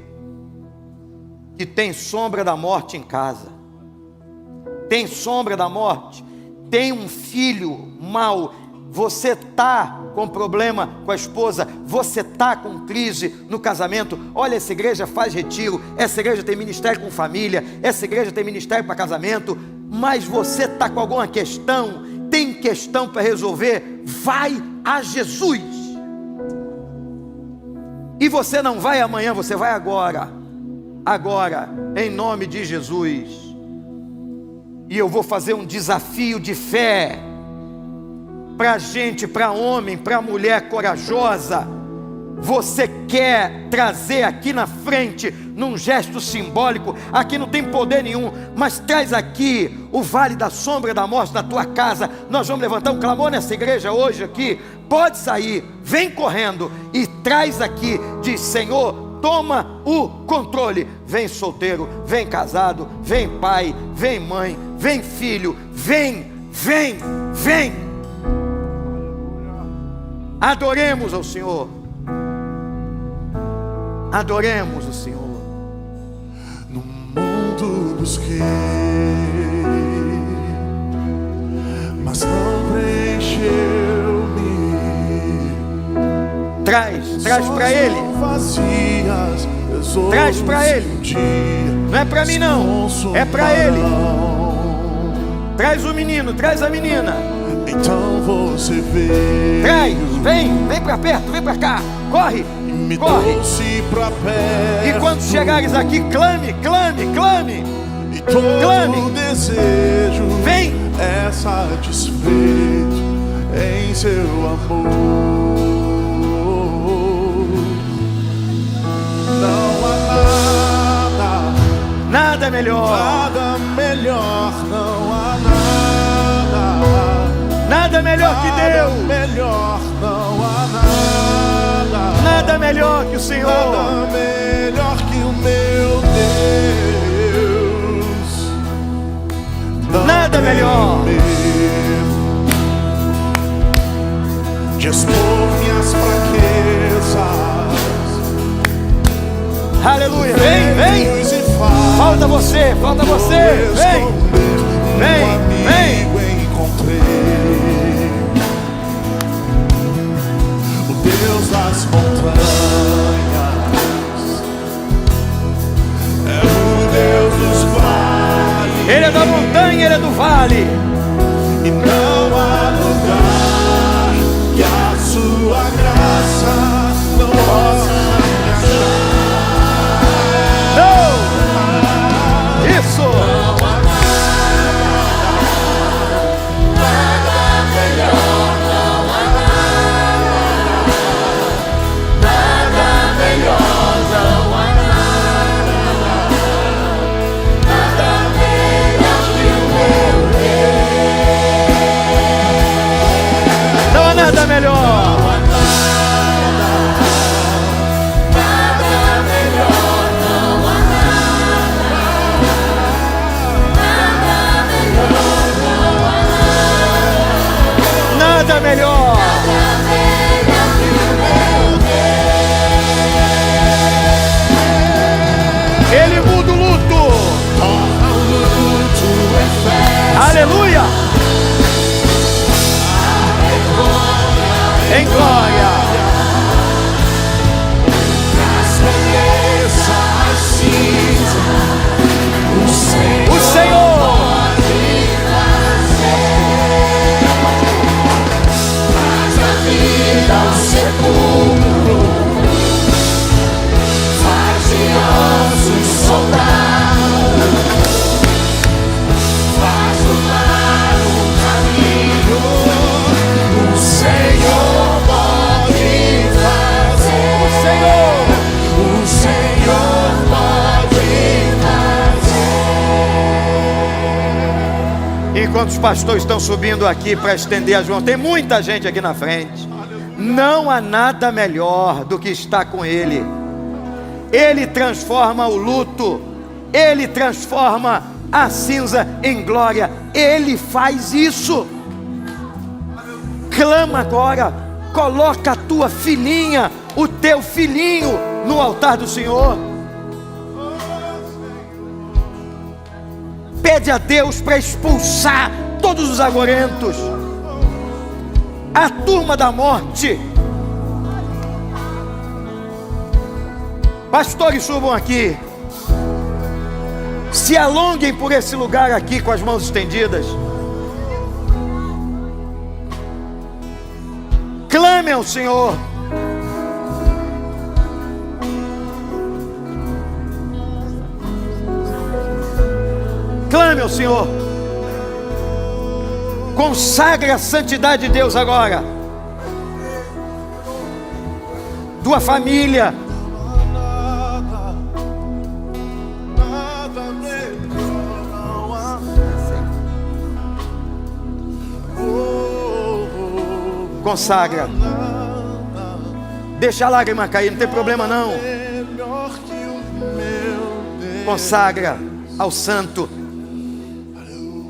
que tem sombra da morte em casa. Tem sombra da morte. Tem um filho mau. Você está com problema com a esposa. Você está com crise no casamento. Olha, essa igreja faz retiro. Essa igreja tem ministério com família. Essa igreja tem ministério para casamento. Mas você está com alguma questão. Tem questão para resolver. Vai a Jesus. E você não vai amanhã, você vai agora. Agora, em nome de Jesus. E eu vou fazer um desafio de fé para gente, para homem, para mulher corajosa. Você quer trazer aqui na frente, num gesto simbólico, aqui não tem poder nenhum, mas traz aqui o vale da sombra da morte da tua casa. Nós vamos levantar um clamor nessa igreja hoje aqui. Pode sair, vem correndo e traz aqui, diz: Senhor, toma o controle. Vem solteiro, vem casado, vem pai, vem mãe, vem filho, vem. Adoremos ao Senhor. Adoremos o Senhor. No mundo busquei, mas não preencheu-me. Traz para Ele. Traz para Ele. Não é para mim não, é para Ele. Traz o menino, traz a menina. Então você vê. Traz, vem para perto, vem para cá. Corre, corre. Pra perto, e quando chegares aqui, clame. E todo clame. Desejo vem. É satisfeito em seu amor. Não há nada melhor. Nada melhor, não há nada melhor que Deus. Melhor, não há nada. Nada melhor que o Senhor. Nada melhor que o meu Deus. Não nada melhor. De expor minhas fraquezas. Aleluia. Vem. Falta você. Vem. Encontrei o Deus das montanhas, é o Deus dos vales. Ele é da montanha, Ele é do vale. E não há lugar que a sua graça não possa me achar. Não! Isso! Nada melhor. Nada melhor. Ele muda o luto. Aleluia. Em glória. O Senhor traz a vida ao sepulcro, faz de ossos soldados, faz do mar um caminho. O Senhor pode fazer. O Senhor pode fazer. Enquanto os pastores estão subindo aqui para estender as mãos, tem muita gente aqui na frente. Não há nada melhor do que estar com Ele. Ele transforma o luto, Ele transforma a cinza em glória. Ele faz isso. Clama agora, Coloca a tua filhinha, o teu filhinho no altar do Senhor. Pede a Deus para expulsar todos os agorentos, a turma da morte. Pastores, subam aqui. Se alonguem por esse lugar aqui com as mãos estendidas. Clame ao Senhor. Clame ao Senhor. Consagre a santidade de Deus agora. Tua família. Consagra. Deixa a lágrima cair, não tem problema não. Consagra ao santo.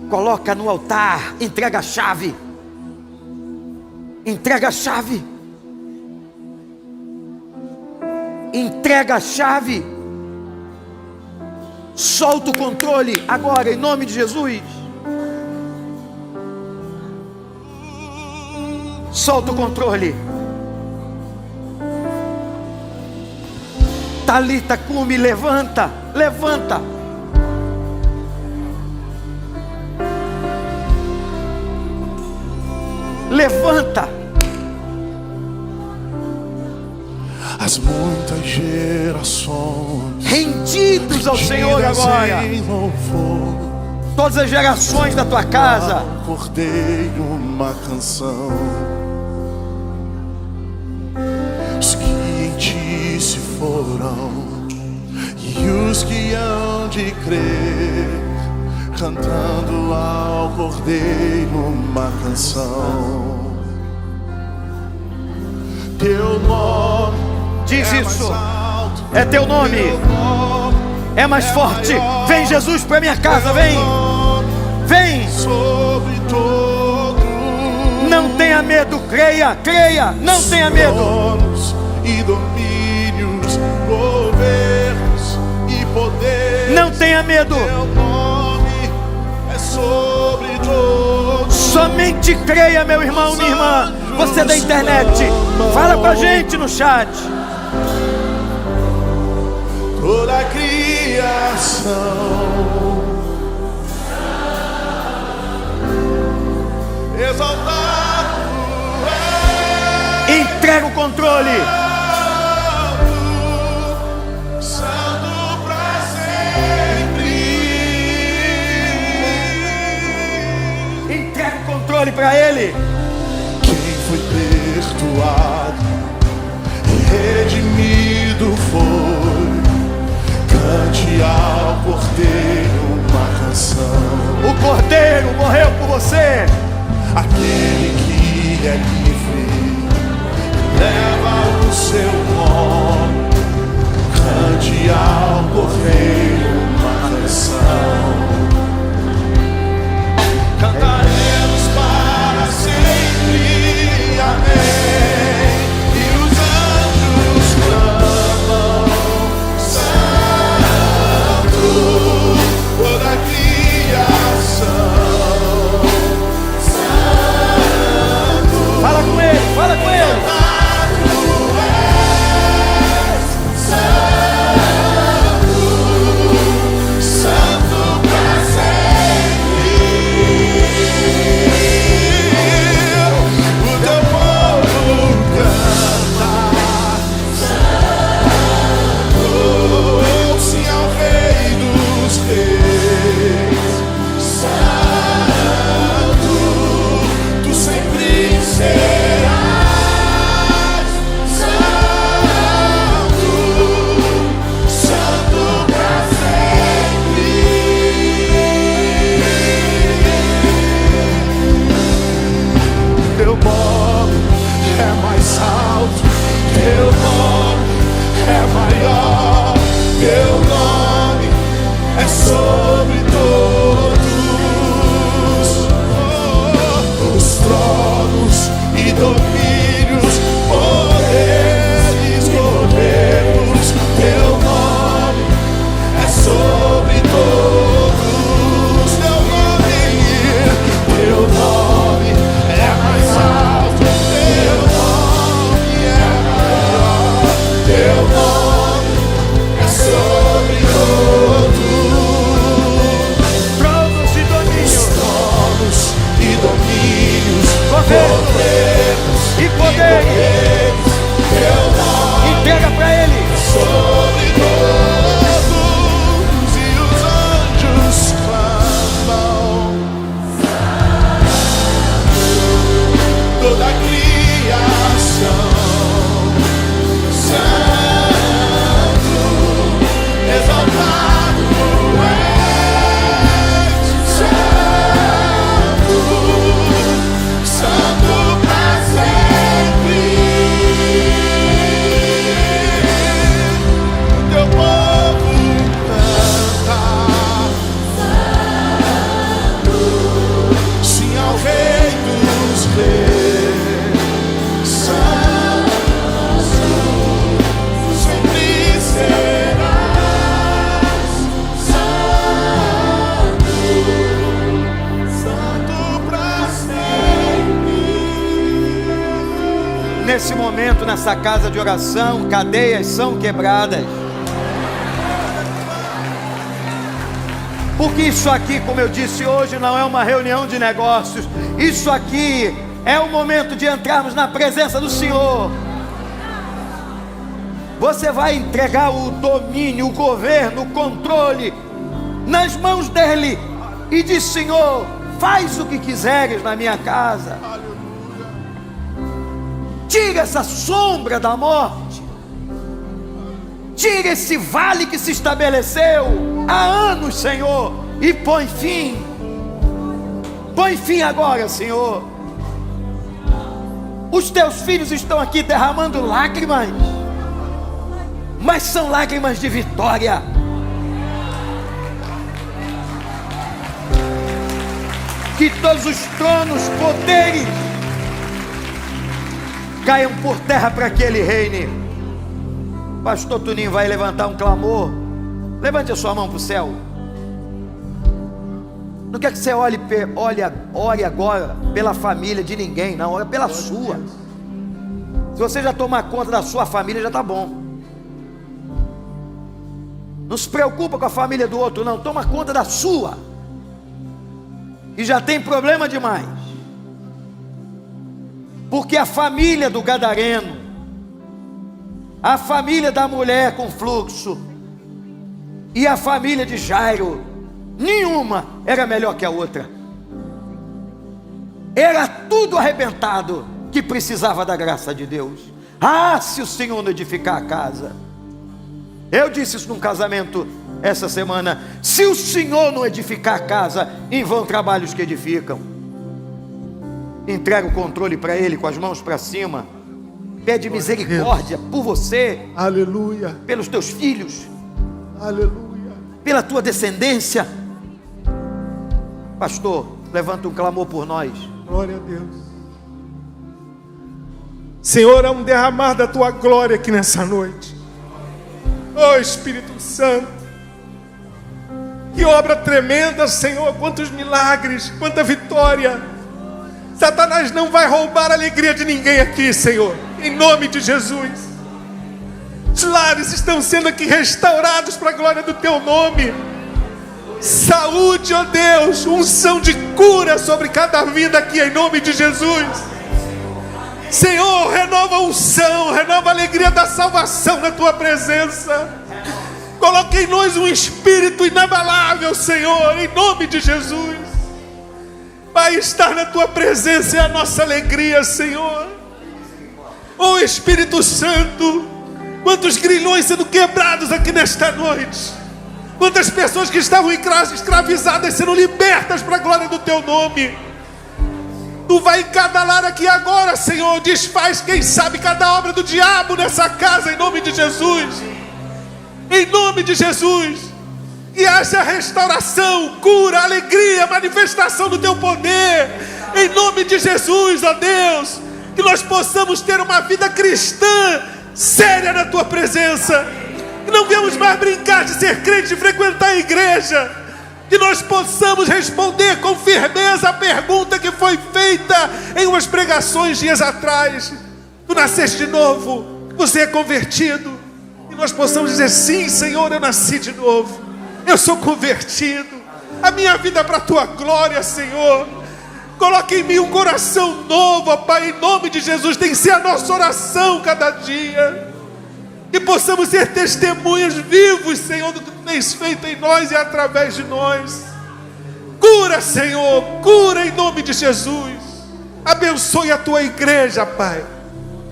Coloca no altar, entrega a chave. Entrega a chave. Entrega a chave. Solta o controle agora, em nome de Jesus. Solta o controle. Talita Cumi, levanta, levanta. Levanta. As muitas gerações rendidos ao Senhor agora. Todas as gerações da tua casa. Acordei uma canção. Os que em ti se foram e os que hão de crer, cantando ao Cordeiro uma canção. Teu nome diz é isso, mais alto, é teu nome, é mais forte. maior, vem Jesus para minha casa, vem, vem. Sobre todo, não tenha medo, creia, creia, não tenha medo. Tronos e domínios, governos e poderes, não tenha medo. Teu nome é sobre todos. Somente creia, meu irmão, minha irmã. Você da internet, fala com a gente no chat. Toda a criação exaltado é, entrega o controle. santo pra sempre. Entrega o controle para Ele. Foi perdoado, redimido foi. Cante ao Cordeiro uma canção. O Cordeiro morreu por você. Aquele que é livre leva o seu nome. Cante ao Cordeiro uma canção. Cantaremos para sempre. Amém. E os anjos clamam, Santo, toda a criação. Santo, fala Nesse momento, nessa casa de oração, cadeias são quebradas. Porque isso aqui, como eu disse hoje, não é uma reunião de negócios. Isso aqui é o momento de entrarmos na presença do Senhor. Você vai entregar o domínio, o governo, o controle nas mãos dele e diz: Senhor, faz o que quiseres na minha casa. Tira essa sombra da morte. Tira esse vale que se estabeleceu há anos, Senhor, e põe fim. Põe fim agora, Senhor. Os teus filhos estão aqui derramando lágrimas, mas são lágrimas de vitória. Que todos os tronos, poderes caiam por terra para que ele reine. Pastor Tuninho vai levantar um clamor. Levante a sua mão para o céu. Não quer que você ore agora pela família de ninguém, não, ore pela sua. Se você já tomar conta da sua família, já está bom. Não se preocupa com a família do outro, não, toma conta da sua. E já tem problema demais. Porque a família do gadareno, a família da mulher com fluxo e a família de Jairo, nenhuma era melhor que a outra. Era tudo arrebentado que precisava da graça de Deus. Ah, se o Senhor não edificar a casa. Eu disse isso num casamento essa semana: se o Senhor não edificar a casa, em vão trabalhos que edificam. Entrega o controle para Ele com as mãos para cima. Pede misericórdia por você. Aleluia. Pelos teus filhos. Aleluia. Pela tua descendência. Pastor, levanta um clamor por nós. Glória a Deus. Senhor, há um derramar da tua glória aqui nessa noite. Oh Espírito Santo, que obra tremenda, Senhor. Quantos milagres, quanta vitória. Satanás não vai roubar a alegria de ninguém aqui, Senhor, em nome de Jesus. Os lares estão sendo aqui restaurados para a glória do teu nome. Saúde, ó Deus, unção de cura sobre cada vida aqui, em nome de Jesus. Senhor, renova a unção, renova a alegria da salvação na tua presença. Coloque em nós um espírito inabalável, Senhor, em nome de Jesus. Vai estar na tua presença é a nossa alegria, Senhor. Oh Espírito Santo, quantos grilhões sendo quebrados aqui nesta noite. Quantas pessoas que estavam escravizadas sendo libertas para a glória do teu nome. Tu vai em cada lar aqui agora, Senhor. Desfaz, quem sabe, cada obra do diabo nessa casa, em nome de Jesus. Em nome de Jesus. Que haja restauração, cura, alegria, manifestação do teu poder. Em nome de Jesus, ó Deus. Que nós possamos ter uma vida cristã séria na tua presença. Que não venhamos mais brincar de ser crente, de frequentar a igreja. Que nós possamos responder com firmeza a pergunta que foi feita em umas pregações dias atrás. Tu nasceste de novo, você é convertido. E nós possamos dizer: sim, Senhor, eu nasci de novo. Eu sou convertido. A minha vida é para a tua glória, Senhor. Coloque em mim um coração novo, ó Pai, em nome de Jesus. Tem que ser a nossa oração cada dia. Que possamos ser testemunhas vivos, Senhor, do que tu tens feito em nós e através de nós. Cura, Senhor, cura em nome de Jesus. Abençoe a tua igreja, Pai.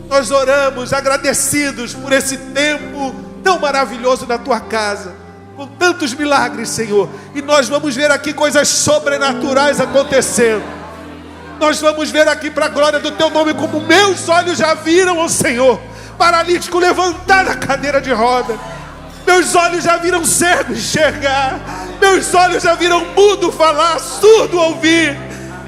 Nós oramos agradecidos por esse tempo tão maravilhoso na tua casa, com tantos milagres, Senhor. E nós vamos ver aqui coisas sobrenaturais acontecendo. Nós vamos ver aqui para a glória do teu nome, como meus olhos já viram, ó Senhor, paralítico levantar da cadeira de roda. Meus olhos já viram cego enxergar. Meus olhos já viram mudo falar, surdo ouvir.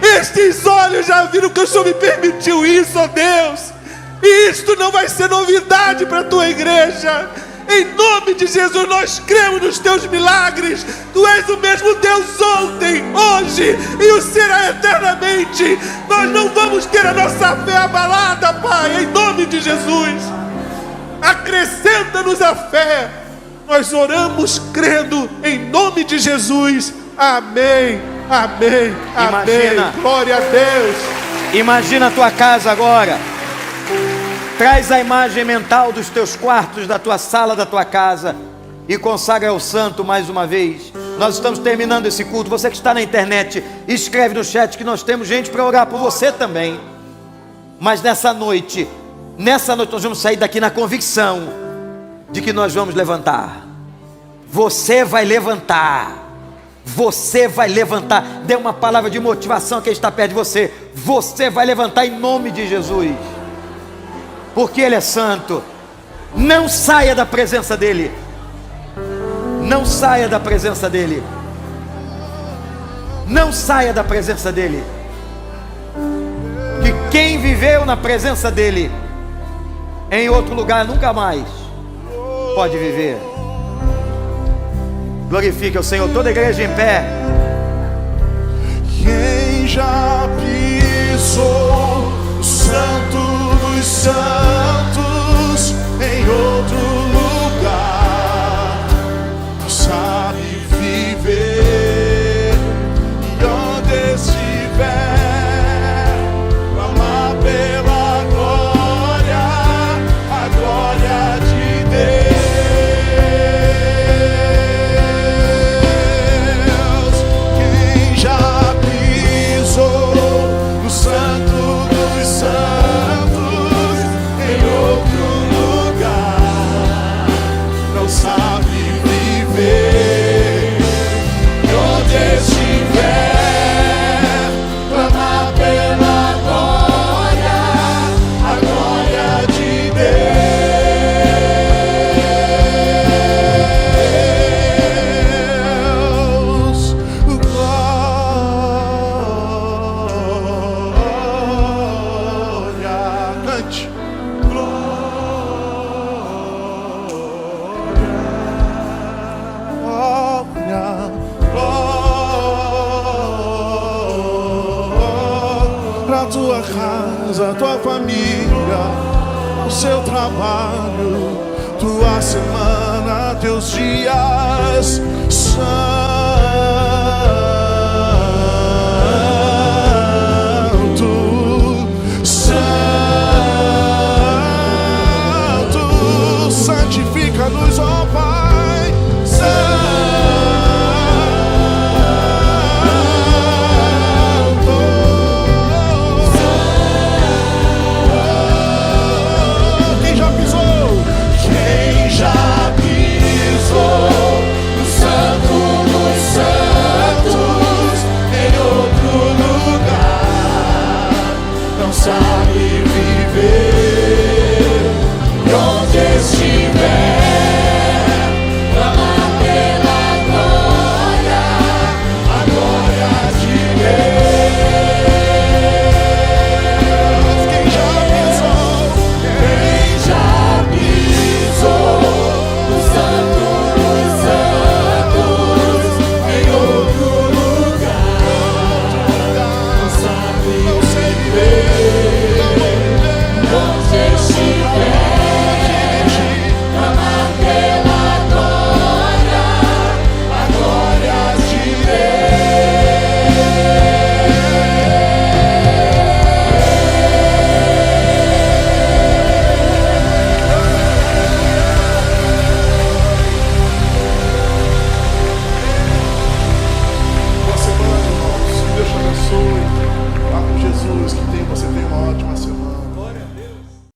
Estes olhos já viram que o Senhor me permitiu isso, ó Deus. E isto não vai ser novidade para a tua igreja. Em nome de Jesus, nós cremos nos teus milagres. Tu és o mesmo Deus ontem, hoje e o será eternamente. Nós não vamos ter a nossa fé abalada, Pai, em nome Jesus. Acrescenta-nos a fé. Nós oramos crendo em nome de Jesus. Amém, amém, Imagina. amém. Glória a Deus. Imagina a tua casa agora. Traz a imagem mental dos teus quartos, da tua sala, da tua casa, e consagra ao santo mais uma vez. Nós estamos terminando esse culto. Você que está na internet, escreve no chat que nós temos gente para orar por você também. Mas nessa noite nós vamos sair daqui na convicção de que nós vamos levantar. Você vai levantar. Você vai levantar. Dê uma palavra de motivação a quem está perto de você. Você vai levantar em nome de Jesus, porque Ele é santo. Não saia da presença dEle. Não saia da presença dEle. Não saia da presença dEle. Que quem viveu na presença dEle em outro lugar nunca mais pode viver. Glorifique o Senhor. Toda a igreja em pé. Quem já pisou o santo dos santos em outro lugar sabe viver, e onde estiver clamar pela glória, a glória de Deus. Quem já pisou no santo dos santos em outro lugar não sabe viver, e onde estiver clamar pela glória, a glória de Deus. Glória, cante. Glória, glória, a tua casa, a tua família, o seu trabalho, tua semana, teus dias. Santo, santifica-nos, ó Pai.